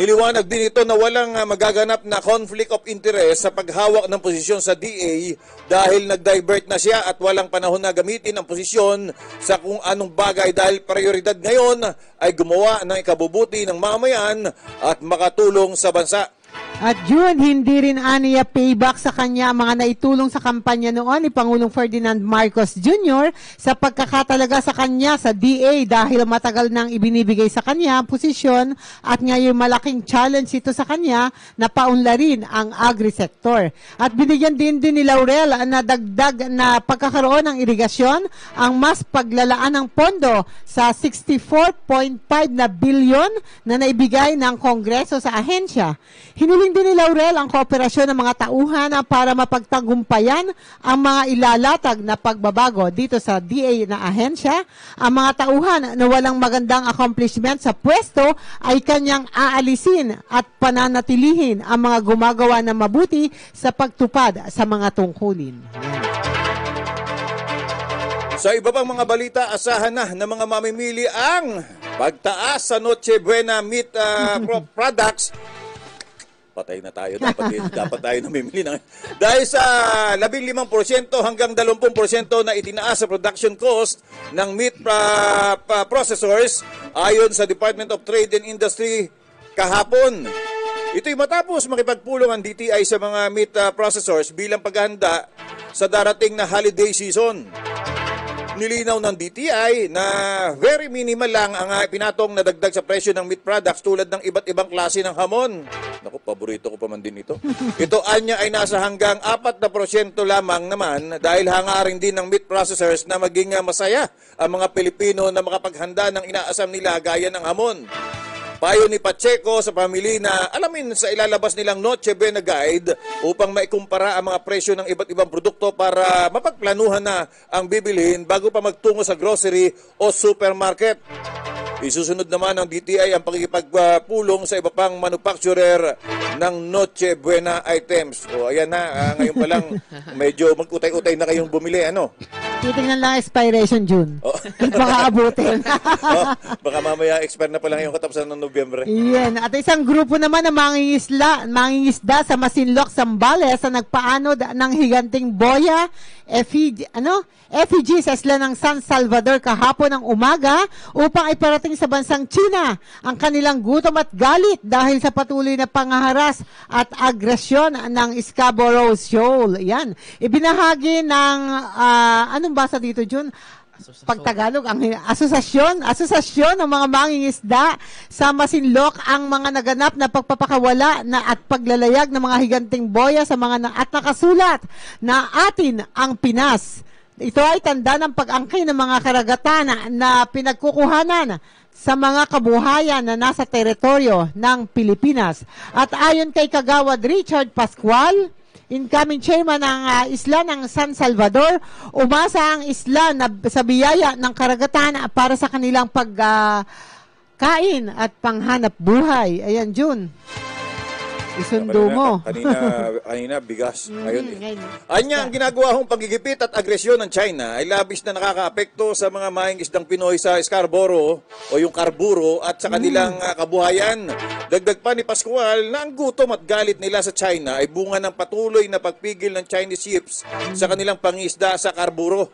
Niliwanag din ito na walang magaganap na conflict of interest sa paghawak ng posisyon sa DA dahil nag-divert na siya at walang panahon na gamitin ang posisyon sa kung anong bagay dahil prioridad ngayon ay gumawa ng ikabubuti ng mamayan at makatulong sa bansa. At June, hindi rin aniya payback sa kanya ang mga naitulong sa kampanya noon ni Pangulong Ferdinand Marcos Jr. sa pagkakatalaga sa kanya sa DA dahil matagal nang ibinibigay sa kanya ang posisyon at ngayon malaking challenge ito sa kanya na paunlarin ang agri-sector. At binigyan din ni Laurel na dagdag na pagkakaroon ng irigasyon ang mas paglalaan ng pondo sa 64.5 na bilyon na naibigay ng Kongreso sa ahensya. Hinuling din ni Laurel ang kooperasyon ng mga tauhan para mapagtagumpayan ang mga ilalatag na pagbabago dito sa DA na ahensya. Ang mga tauhan na walang magandang accomplishment sa pwesto ay kanyang aalisin at pananatilihin ang mga gumagawa ng mabuti sa pagtupad sa mga tungkulin. Sa iba pang mga balita, asahan na ng mga mamimili ang pagtaas sa Noche Buena meat products. Patay na tayo. Dapat tayo namimili ng... Dahil sa 15% hanggang 20% na itinaas sa production cost ng meat processors ayon sa Department of Trade and Industry kahapon. Ito'y matapos makipagpulong ang DTI sa mga meat processors bilang paghahanda sa darating na holiday season. Nilinaw ng DTI na very minimal lang ang pinatong na dagdag sa presyo ng meat products tulad ng iba't ibang klase ng hamon. Naku, paborito ko pa man din ito. Ito anya ay nasa hanggang 4% lamang naman dahil hangarin din ng meat processors na maging masaya ang mga Pilipino na makapaghanda ng inaasam nila gaya ng hamon. Payo ni Pacheco sa pamilya na alamin sa ilalabas nilang Noche Buena Guide upang maikumpara ang mga presyo ng iba't ibang produkto para mapagplanuhan na ang bibilhin bago pa magtungo sa grocery o supermarket. Isusunod naman ng DTI ang pakikipagpulong sa iba pang manufacturer ng Noche Buena items. O ayan na, ngayon pa lang medyo mag-utay-utay na kayong bumili, ano? Titingnan lang expiration June. Oh. Baka abutin. Baka mamaya expire na pa lang yung katapusan ng Nobyembre. Yan. At isang grupo naman ng mangingisda sa Masinloc, Zambales na nagpaanod ng higanting boya, effigy sa isla ng San Salvador kahapon ng umaga upang iparating sa bansang China ang kanilang gutom at galit dahil sa patuloy na pangaharas at agresyon ng Scarborough Shoal. Yan. Ibinahagi ng anong basa dito, Jun? Pagtagalog, ang asosasyon ng mga mangingisda sa Masinloc ang mga naganap na pagpapakawala at paglalayag ng mga higanting boya sa mga at nakasulat na atin ang Pinas. Ito ay tanda ng pag-angkin ng mga karagatan na pinagkukuhanan sa mga kabuhayan na nasa teritoryo ng Pilipinas. At ayon kay Kagawad Richard Pascual, incoming chairman ng isla ng San Salvador, umasa ang isla na sa biyaya ng karagatan para sa kanilang pagkain at panghanap buhay. Ayan, June. Isundo mo. Kanina bigas. Ngayon. Anya, ang ginagawa hong pagigipit at agresyon ng China ay labis na nakakaapekto sa mga mangingisdang Pinoy sa Scarborough o yung Carburo at sa kanilang kabuhayan. Dagdag pa ni Pascual na ang gutom at galit nila sa China ay bunga ng patuloy na pagpigil ng Chinese ships sa kanilang pangisda sa Carburo.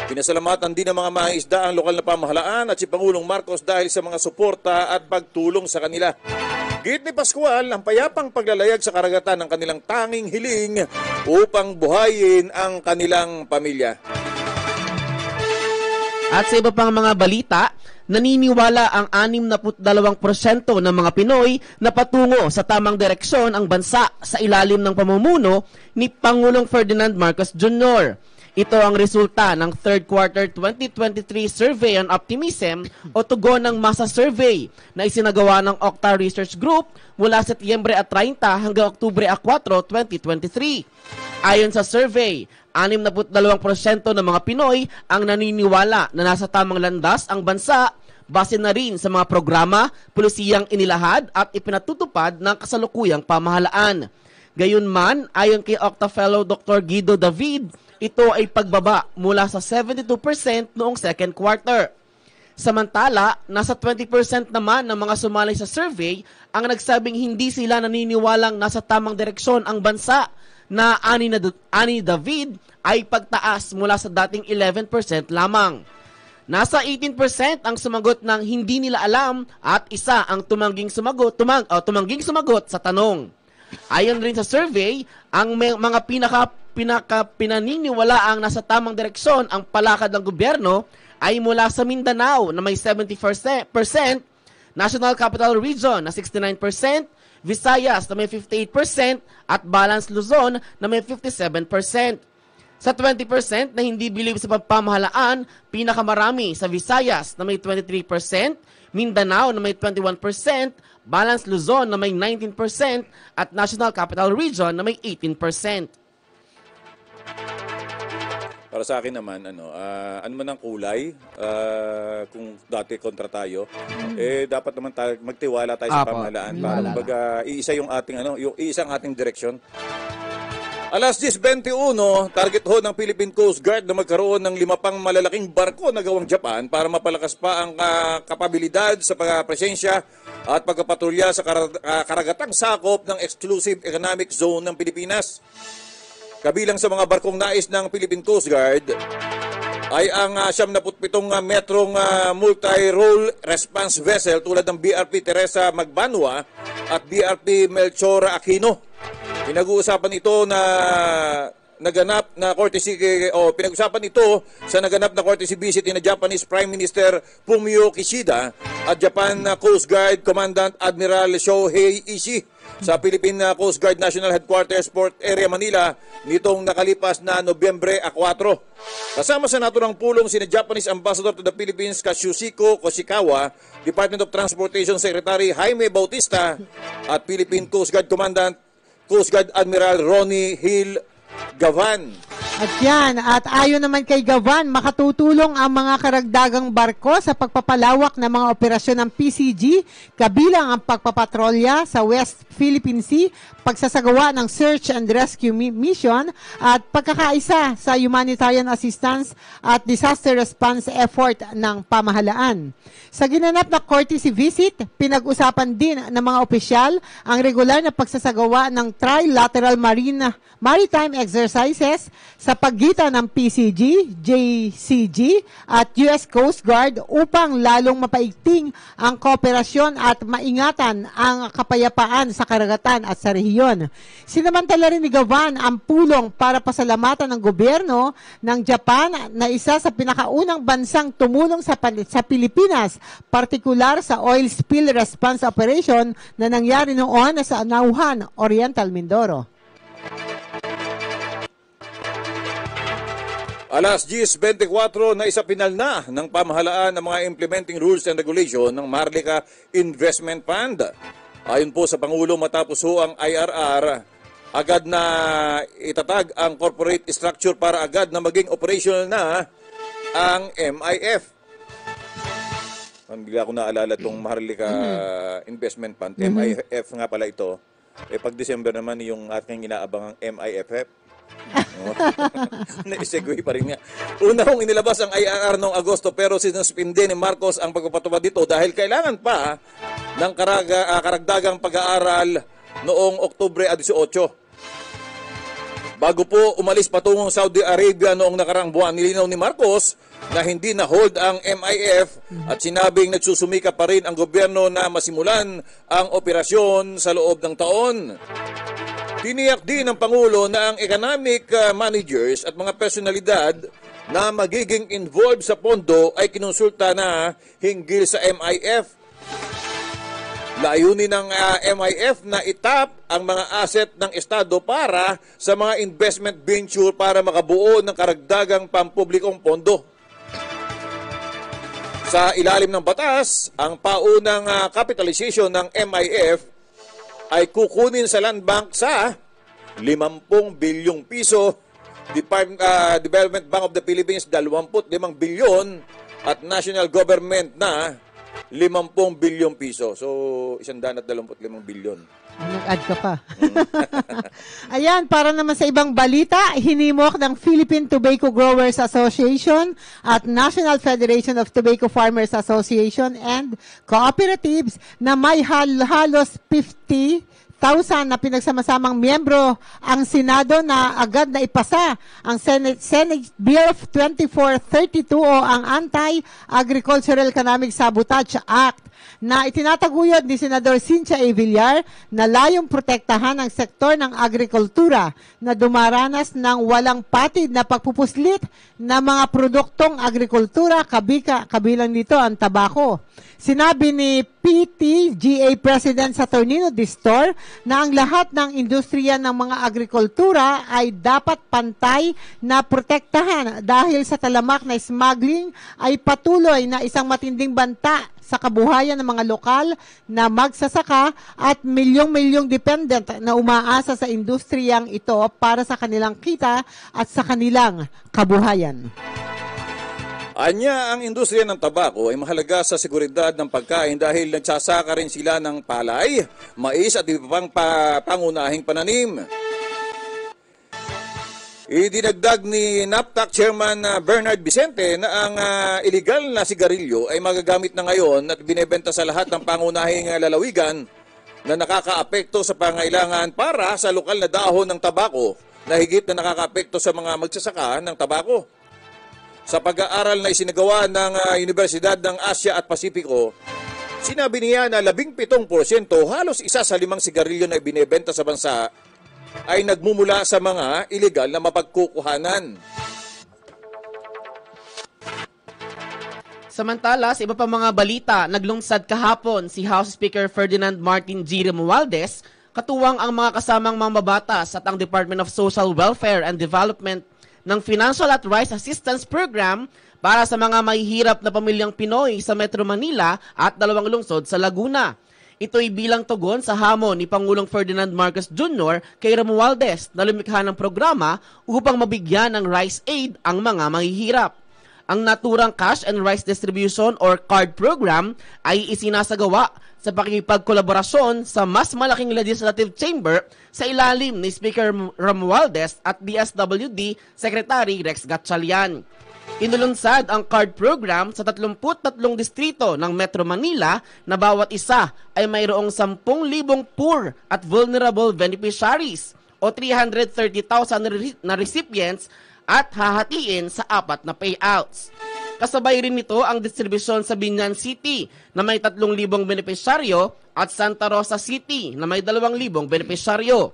Pinasalamatan din ng mga mangingisda ang lokal na pamahalaan at si Pangulong Marcos dahil sa mga suporta at pagtulong sa kanila. Git ni Pascual, ang payapang paglalayag sa karagatan ng kanilang tanging hiling upang buhayin ang kanilang pamilya. At sa iba pang mga balita, naniniwala ang 62% ng mga Pinoy na patungo sa tamang direksyon ang bansa sa ilalim ng pamumuno ni Pangulong Ferdinand Marcos Jr. Ito ang resulta ng third quarter 2023 Survey on Optimism o tugon ng masa survey na isinagawa ng Okta Research Group mula Setyembre 30 hanggang Oktubre 4, 2023. Ayon sa survey, 62% ng mga Pinoy ang naniniwala na nasa tamang landas ang bansa base na rin sa mga programa, pulisiyang inilahad at ipinatutupad ng kasalukuyang pamahalaan. Gayunman, ayon kay Okta Fellow Dr. Guido David, ito ay pagbaba mula sa 72% noong second quarter. Samantala, nasa 20% naman ng mga sumali sa survey ang nagsabing hindi sila naniniwalang nasa tamang direksyon ang bansa na ani David ay pagtaas mula sa dating 11% lamang. Nasa 18% ang sumagot ng hindi nila alam at isa ang tumangging sumagot sa tanong. Ayon rin sa survey, ang mga pinaniniwalaang nasa tamang direksyon ang palakad ng gobyerno ay mula sa Mindanao na may 70%, National Capital Region na 69%, Visayas na may 58% at Balance Luzon na may 57%. Sa 20% na hindi bilib sa pamahalaan, pinakamarami sa Visayas na may 23%, Mindanao na may 21%, Balance Luzon na may 19% at National Capital Region na may 18%. Para sa akin naman, ano man ang kulay, kung dati kontra tayo, dapat naman tayo magtiwala tayo sa pamahalaan para kumbaga iisa yung ating yung isang ating direksyon. Alas 10:21, target ho ng Philippine Coast Guard na magkaroon ng 5 pang malalaking barko na gawang Japan para mapalakas pa ang kapabilidad sa presensya at pagpapatrolya sa karagatang sakop ng Exclusive Economic Zone ng Pilipinas. Kabilang sa mga barkong nais ng Philippine Coast Guard ay ang 77 metrong multi-role response vessel tulad ng BRP Teresa Magbanwa at BRP Melchor Aquino. Pinag-uusapan ito sa naganap na courtesy visit ni Japanese Prime Minister Fumio Kishida at Japan Coast Guard Commandant Admiral Shohei Ishii sa Philippine Coast Guard National Headquarters Port Area Manila nitong nakalipas na Nobyembre 4. Kasama sa naturang pulong si Japanese Ambassador to the Philippines Kazushiko Koshikawa, Department of Transportation Secretary Jaime Bautista at Philippine Coast Guard Commandant Coast Guard Admiral Ronnie Hill Gavan. At ayon naman kay Gavan, makatutulong ang mga karagdagang barko sa pagpapalawak ng mga operasyon ng PCG, kabilang ang pagpapatrolya sa West Philippine Sea, pagsasagawa ng search and rescue mission at pagkakaisa sa humanitarian assistance at disaster response effort ng pamahalaan. Sa ginanap na courtesy visit, pinag-usapan din ng mga opisyal ang regular na pagsasagawa ng trilateral maritime exercises sa pagitan ng PCG, JCG at US Coast Guard upang lalong mapaigting ang kooperasyon at maingatan ang kapayapaan sa karagatan at sa rehiyon. Sinamantala rin ni Gavan ang pulong para pasalamatan ng gobyerno ng Japan na isa sa pinakaunang bansang tumulong sa Pilipinas, partikular sa oil spill response operation na nangyari noon sa Nauhan, Oriental Mindoro. Alas 10:24 na isapinal na ng pamahalaan ng mga implementing rules and regulation ng Maharlika Investment Fund. Ayon po sa Pangulo, matapos ho ang IRR, agad na itatag ang corporate structure para agad na maging operational na ang MIF. Bigla ko naalala itong Maharlika Investment Fund. MIF nga pala ito. Pag December naman yung ating inaabangang MIFF. Naisegue pa rin nga. Una hong inilabas ang IRR noong Agosto pero sinuspinde ni Marcos ang pagpapatupad dito dahil kailangan pa ng karagdagang pag-aaral noong Oktubre 18. Bago po umalis patungong Saudi Arabia noong nakaraang buwan, nilinaw ni Marcos na hindi na-hold ang MIF at sinabing nagsusumika pa rin ang gobyerno na masimulan ang operasyon sa loob ng taon. Tiniyak din ng Pangulo na ang economic managers at mga personalidad na magiging involved sa pondo ay kinonsulta na hinggil sa MIF. Layunin ng MIF na itap ang mga asset ng Estado para sa mga investment venture para makabuo ng karagdagang pampublikong pondo. Sa ilalim ng batas, ang paunang capitalization ng MIF ay kukunin sa Land Bank sa 50 bilyong piso, Development Bank of the Philippines 25 bilyon at national government na 50 bilyong piso. So, 125 bilyon. Nag-add ka pa. Ayan, para naman sa ibang balita, hinimok ng Philippine Tobacco Growers Association at National Federation of Tobacco Farmers Association and Cooperatives na may halos 50,000 na pinagsamasamang miyembro ang Senado na agad na ipasa ang Senate Bill of 2432 o ang Anti-Agricultural Economic Sabotage Act na itinataguyod ni Senador Cynthia A. Villar na layong protektahan ang sektor ng agrikultura na dumaranas ng walang patid na pagpupuslit ng mga produktong agrikultura, kabilang nito ang tabako. Sinabi ni PTGA President Saturnino Distor na ang lahat ng industriya ng mga agrikultura ay dapat pantay na protektahan dahil sa talamak na smuggling ay patuloy na isang matinding banta sa kabuhayan ng mga lokal na magsasaka at milyong-milyong dependent na umaasa sa industriyang ito para sa kanilang kita at sa kanilang kabuhayan. Anya, ang industriya ng tabako ay mahalaga sa seguridad ng pagkain dahil nagsasaka rin sila ng palay, mais at iba pang pangunahing pananim. Idinagdag ni NAPTAC Chairman Bernard Vicente na ang illegal na sigarilyo ay magagamit na ngayon at binebenta sa lahat ng pangunahing lalawigan na nakakaapekto sa pangailangan para sa lokal na dahon ng tabako na higit na nakakaapekto sa mga magsasaka ng tabako. Sa pag-aaral na isinagawa ng Universidad ng Asia at Pasipiko, sinabi niya na 17% halos isa sa 5 sigarilyo na ibinebenta sa bansa ay nagmumula sa mga illegal na mapagkukuhanan. Samantala, sa iba pa mga balita, naglungsad kahapon si House Speaker Ferdinand Martin G. Romualdez, katuwang ang mga kasamang mambabatas at ang Department of Social Welfare and Development ng Financial at Rice Assistance Program para sa mga mahihirap na pamilyang Pinoy sa Metro Manila at 2 lungsod sa Laguna. Ito'y bilang tugon sa hamon ni Pangulong Ferdinand Marcos Jr. kay Romualdez na lumikha ng programa upang mabigyan ng rice aid ang mga mahihirap. Ang naturang cash and rice distribution or CARD program ay isinasagawa sa pakikipagkolaborasyon sa mas malaking legislative chamber sa ilalim ni Speaker Romualdez at DSWD Secretary Rex Gatchalian. Inulunsad ang CARD program sa 33 distrito ng Metro Manila na bawat isa ay mayroong 10,000 poor at vulnerable beneficiaries o 330,000 na recipients at hahatiin sa 4 na payouts. Kasabay rin nito ang distribusyon sa Biñan City na may 3,000 benepisyaryo at Santa Rosa City na may 2,000 benepisyaryo.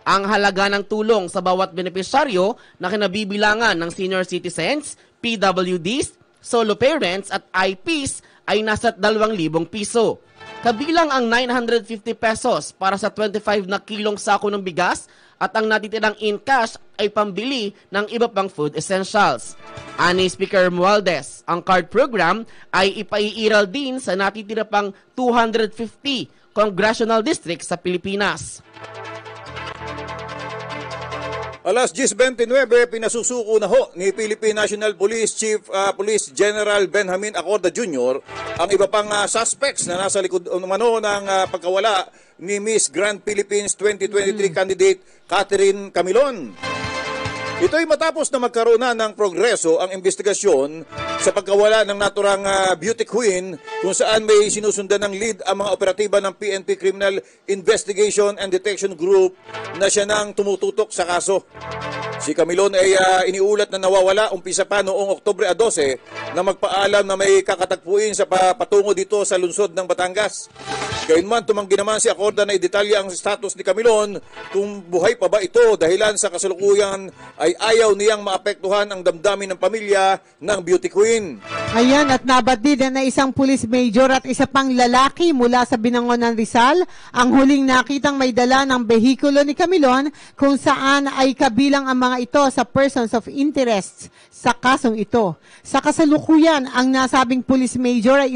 Ang halaga ng tulong sa bawat benepisyaryo na kinabibilangan ng senior citizens, PWDs, solo parents at IPs ay nasa 2,000 piso. Kabilang ang 950 pesos para sa 25 na kilong sako ng bigas at ang natitirang in cash ay pambili ng iba pang food essentials. Ani Speaker Romualdez, ang CARD program ay ipaiiral din sa natitira pang 250 congressional districts sa Pilipinas. Alas 10:29, pinasusuko na ho ni Philippine National Police Chief Police General Benjamin Acorda Jr. ang iba pang suspects na nasa likod umano ng pagkawala ni Miss Grand Philippines 2023 candidate Catherine Camilon. Ito'y matapos na magkaroon na ng progreso ang investigasyon sa pagkawala ng naturang beauty queen kung saan may sinusundan ng lead ang mga operatiba ng PNP Criminal Investigation and Detection Group na siya nang tumututok sa kaso. Si Camilon ay iniulat na nawawala umpisa pa noong Oktubre 12 na magpaalam na may kakatagpuin sa patungo dito sa lungsod ng Batangas. Gayunman, tumanggi naman si Acorda na idetalya ang status ni Camilon kung buhay pa ba ito dahilan sa kasalukuyan ay ayaw niyang maapektuhan ang damdamin ng pamilya ng beauty queen. Ayan, at nabatid na isang police major at isa pang lalaki mula sa Binangonan, Rizal ang huling nakitang may dala ng behikulo ni Camilon kung saan ay kabilang ang mga ito sa persons of interest sa kasong ito. Sa kasalukuyan, ang nasabing police major ay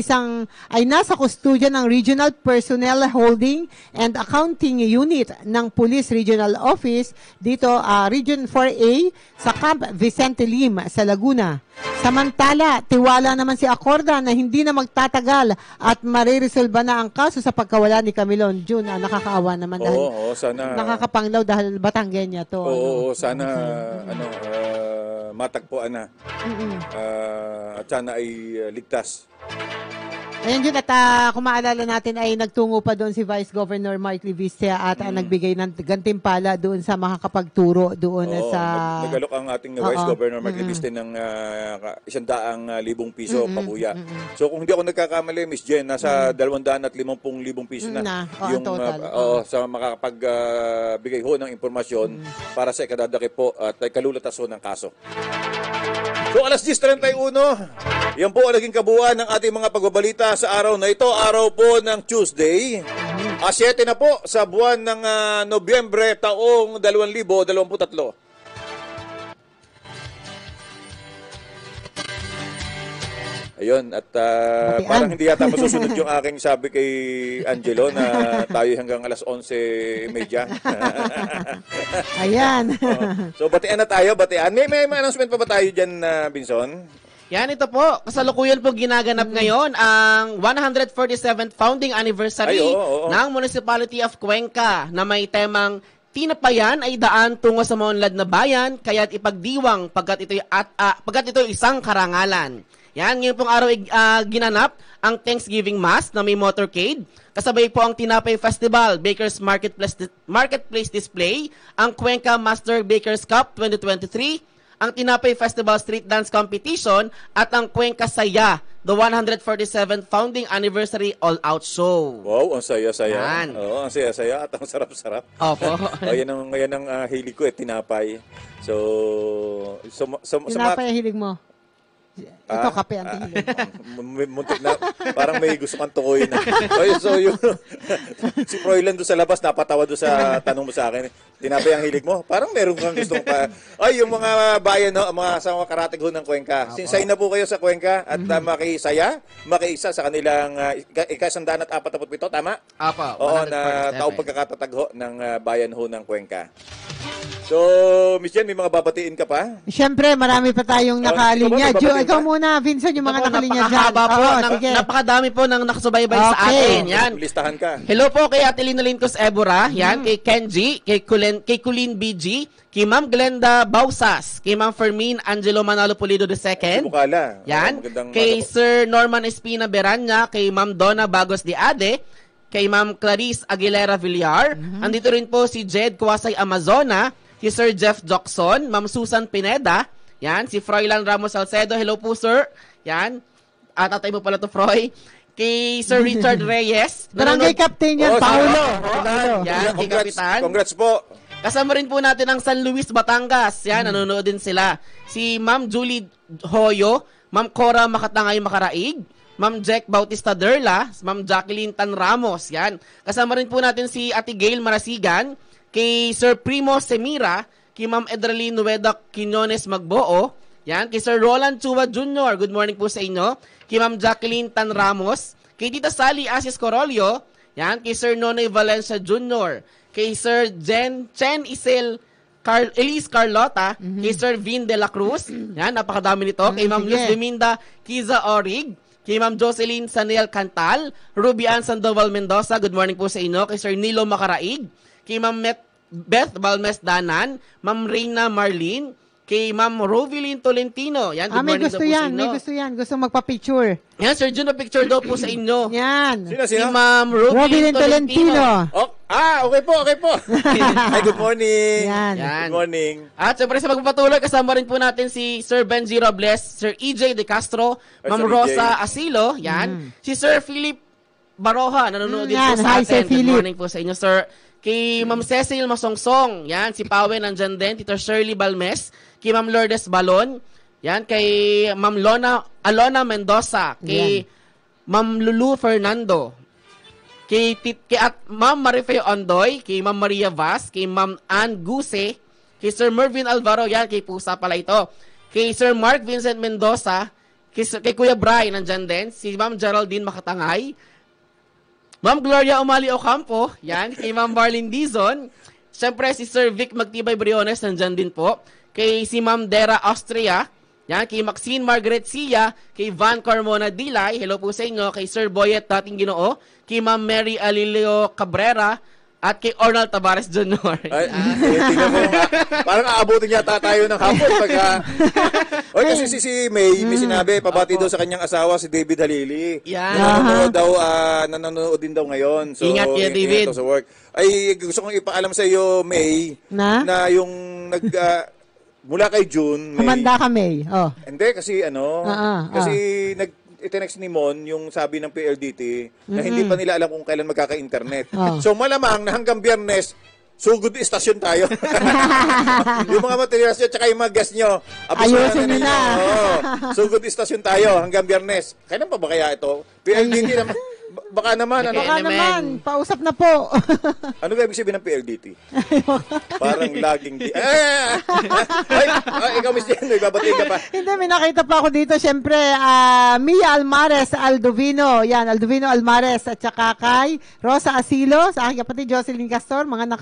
nasa kustudya ng Regional Personnel Holding and Accounting Unit ng Police Regional Office dito Region 4A sa Camp Vicente Lim sa Laguna. Samantala, tiwala naman si Acorda na hindi na magtatagal at mariresolba na ang kaso sa pagkawala ni Camilon. June, nakakaawa naman dahil sana nakakapanglaw dahil Batanggenya to. Sana matagpuan na. At sana ay ligtas. Ayan yun, at kung maalala natin ay nagtungo pa doon si Vice Governor Mark Livistia at nagbigay ng gantimpala doon sa makakapagturo doon sa... Nagalok ang ating Vice Governor Mark Livistia ng 100,000 piso pabuya. So kung hindi ako nagkakamali, Miss Jen, nasa 250,000 piso na yung sa makakapagbigay ho ng impormasyon para sa ikadadaki po at kalulatas ho ng kaso. So alas 10:31, yan po ang naging kabuuan ng ating mga pagbabalita sa araw na ito. Araw po ng Tuesday. 7 na po sa buwan ng Nobyembre taong 2023. Ayun, at parang hindi yata masusunod yung aking sabi kay Angelo na tayo hanggang alas 11:30. Ayan. So batian na tayo, batian. May announcement pa ba tayo dyan, Binson? Yan, ito po. Kasalukuyan po ginaganap ngayon ang 147th founding anniversary ng Municipality of Cuenca na may temang tinapayan ay daan tungo sa maunlad na bayan, kaya't ipagdiwang pagkat ito'y isang karangalan. Yan, ngayon pong araw ginanap ang Thanksgiving Mass na may motorcade. Kasabay po ang Tinapay Festival, Baker's Marketplace Display, ang Cuenca Master Bakers Cup 2023, ang Tinapay Festival Street Dance Competition, at ang Cuenca Saya, the 147th Founding Anniversary All-Out Show. Wow, ang saya-saya. Oo, ang saya-saya at ang sarap-sarap. Opo. Yan ang hilig ko, tinapay. Tinapay ang hilig mo? Ito, kape ang tingin. Muntik na, parang may gusto kang tukoy na. Si Froilan doon sa labas, napatawa doon sa tanong mo sa akin, tinapay ang hilig mo? Parang meron kang gustong pa. Ay, yung mga bayan, mga sa mga karatig ng Cuenca. Sinsay na po kayo sa Cuenca at makiisa sa kanilang 147, tama? Apa, oo, na taong pagkakatatag ho ng bayan ho ng Cuenca. So, Miss Jen, may mga babatiin ka pa? Siyempre, marami pa tayong nakalinya. Ikaw muna, Vincent, yung mga nakalinya dyan. Napakadami po ng nakasubaybay sa atin. Yan. Listahan ka. Hello po kay Ate Lino Lincos Ebora, yan, kay Kenji, kay Colleen BG, kay Ma'am Glenda Bausas, kay Ma'am Fermin Angelo Manalo Pulido II. Bukala. Yan. Kay Sir Norman Espina Beranya, kay Ma'am Donna Bagos de Ade, kay Ma'am Clarice Aguilera Villar. Andito rin po si Jed Kuwasay Amazona, si Sir Jeff Jockson, Ma'am Susan Pineda, yan, si Froilan Ramos Salcedo, hello po sir, yan, tatay mo pala to Froy, kay Sir Richard Reyes, Barangay Captain yan, Paulo. Yan, kay Kapitan. Congrats po. Kasama rin po natin ang San Luis, Batangas, yan, nanonood din sila. Si Ma'am Julie Hoyo, Ma'am Cora Makatangay Makaraig, Ma'am Jack Bautista Derla, Ma'am Jacqueline Tan Ramos, yan. Kasama rin po natin si Ate Gail Marasigan, kay Sir Primo Semira, kay Ma'am Edralyn Nueda Quinones Magboo, yan, kay Sir Roland Chua Jr., good morning po sa inyo, kay Ma'am Jacqueline Tan Ramos, kay Tita Sally Asis Corolio, yan, kay Sir Nonoy Valencia Jr., kay Sir Chen Elise Carlota, kay Sir Vin de la Cruz, yan, napakadami nito, kay Ma'am Luz Dominda Kiza Orig, kay Ma'am Jocelyn Sanel Cantal, Ruby Ann Sandoval Mendoza, good morning po sa inyo, kay Sir Nilo Makaraig, kay Ma'am Beth Balmes Danan, Ma'am Reina Marlene, kay Ma'am Rovilyn Tolentino. Yan, good morning po sa inyo. May gusto yan. Gusto magpa-picture. Yan, Sir Jun, picture daw po sa inyo. Yan. Sino? Si Ma'am Rovilyn Tolentino. Okay po. Hi, good morning. Yan. Good morning. At syempre sa magpapatuloy, kasama rin po natin si Sir Benji Robles, Sir EJ De Castro, Ma'am Sir Rosa EJ. Asilo, yan. Si Sir Philip Baroja, nanonood din Yan. po sa Hi, Sir atin. Good Philip. morning po sa inyo, Sir. Kay Ma'am Cecil Masongsong, yan. Si Pawe nandyan din. Tito Shirley Balmes. Kay Ma'am Lourdes Balon. Yan. Kay Ma'am Alona Mendoza. Kay Ma'am Lulu Fernando. Kay Ma'am Marife Ondoy, kay Ma'am Maria Vaz, kay Ma'am Ann Guse, kay Sir Mervin Alvaro, yan, kay Pusa pala ito. Kay Sir Mark Vincent Mendoza, kay Kuya Bry, nandyan din, si Ma'am Geraldine Makatangay, Ma'am Gloria Umali Ocampo, yan, kay Ma'am Marlene Dizon, siyempre si Sir Vic Magtibay Briones, nandyan din po, kay si Ma'am Dera Austria, yan, kay Maxine Margaret Sia, kay Van Carmona Dilay, hello po sa inyo, kay Sir Boyet Dating Ginoo, kay Ma'am Mary Alilio Cabrera, at kay Ornal Tabares Jr. Tingnan mo nga. Parang aabutin yata tayo ng hapon pagka... kasi si May, may sinabi, pabati daw sa kanyang asawa, si David Halili. Yan. Nanonood din daw ngayon. So, Ingat kayo, David. Ingat sa work. Ay, gusto kong ipaalam sa iyo, May, na yung mula kay June, May... Kumanda ka, May. Oh. Hindi, kasi itinext ni Mon yung sabi ng PLDT na hindi pa nila alam kung kailan magkaka-internet. So malamang na hanggang Biyernes, sugod istasyon tayo. Yung mga materials nyo, tsaka yung mga gas nyo. Ayusin nyo na. Sugod istasyon tayo hanggang Biyernes. Kailan pa ba kaya ito? PLDT naman. Baka naman. Baka naman. Pausap na po. Ano ba ibig sabihin ng PLDT? Parang laging ikaw, Miss Jen, ibabati ka pa. Hindi, may nakita pa ako dito. Siyempre, Mia Almares Aldovino. Yan, Aldovino Almares. At saka kay Rosa Asilo. Sa aking kapatid, Jocelyn Castor. Mga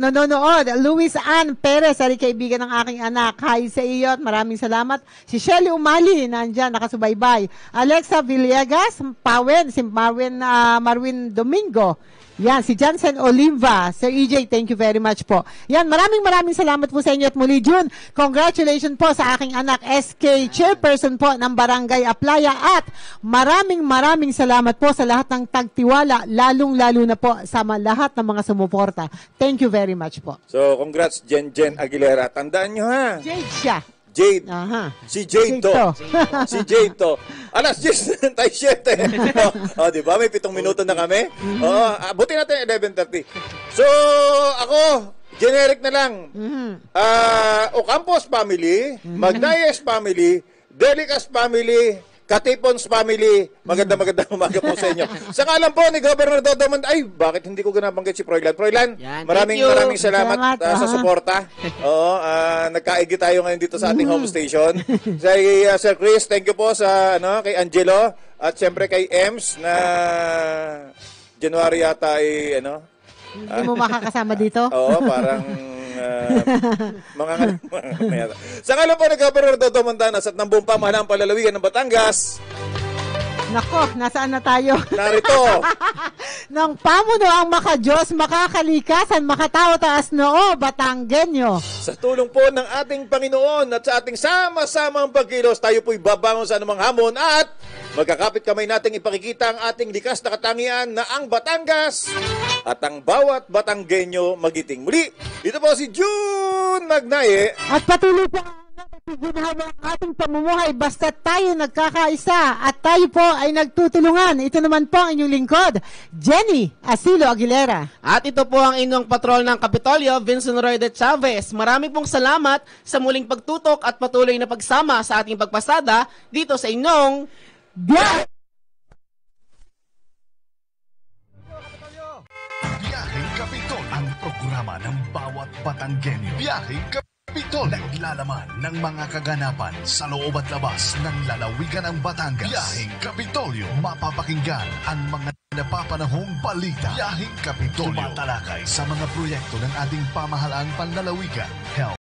nanonood. Luis Ann Perez, ari kaibigan ng aking anak. Hi sa iyo at maraming salamat. Si Shelly Umali, nandyan, nakasubaybay. Alexa Villegas, si Marwin Domingo. Yan, si Jansen Oliva. Sir EJ, thank you very much po. Yan, maraming salamat po sa inyo at muli, June. Congratulations po sa aking anak, SK Chairperson po ng Barangay Aplaya at maraming salamat po sa lahat ng tagtiwala, lalong-lalo na po sa lahat ng mga sumuporta. Thank you very much po. So, congrats, Jen Aguilera. Tandaan nyo ha. Jade siya. Jade. Aha. Si Jade to. Si Jade to. Alas 10:37. Di ba? May 7 minuto na kami. Buti natin 11:30. So, ako, generic na lang. Ocampos family, Magnayes family, Delicas family, Katipons family, magandang umaga po sa inyo. Sa ngalan po ni Governor Dodo Mandayo, bakit hindi ko ganabanggit si Froilan? Froilan, maraming salamat sa suporta. Nagkaigi tayo ngayon dito sa ating home station. Kay Sir Chris, thank you po sa kay Angelo at siyempre kay Ems na January yata ay Hindi mo makakasama dito? Oo, parang sa ngalan po ng Governor Dodo Mandanas at ng buong pamahalang palalawigan ng Batangas. Nako, nasaan na tayo? Narito. Nang pamuno ang makadiyos, makakalikasan, makatao taas noo, Batanggenyo. Sa tulong po ng ating Panginoon at sa ating sama-samang pagkilos, tayo po'y babangon sa anumang hamon at magkakapit kamay nating ipakikita ang ating likas na katangian na ang Batangas at ang bawat Batanggenyo magiting. Muli, ito po si June Magnaye. At patuloy po ang ating pamumuhay basta tayo nagkakaisa at tayo po ay nagtutulungan. Ito naman po ang inyong lingkod, Jenny Asilo Aguilera. At ito po ang inyong patrol ng Kapitolyo, Vincent Roy de Chavez. Marami pong salamat sa muling pagtutok at patuloy na pagsama sa ating pagpasada dito sa inyong Biyaheng Kapitol, ang programa ng bawat Batanggenyo. Biyaheng Kapitol, naglalaman ng mga kaganapan sa loob at labas ng lalawigan ng Batangas. Biyaheng Kapitolyo, mapapakinggan ang mga napapanahong balita. Biyaheng Kapitolyo, tumatalakay sa mga proyekto ng ating pamahalaang panlalawigan, health,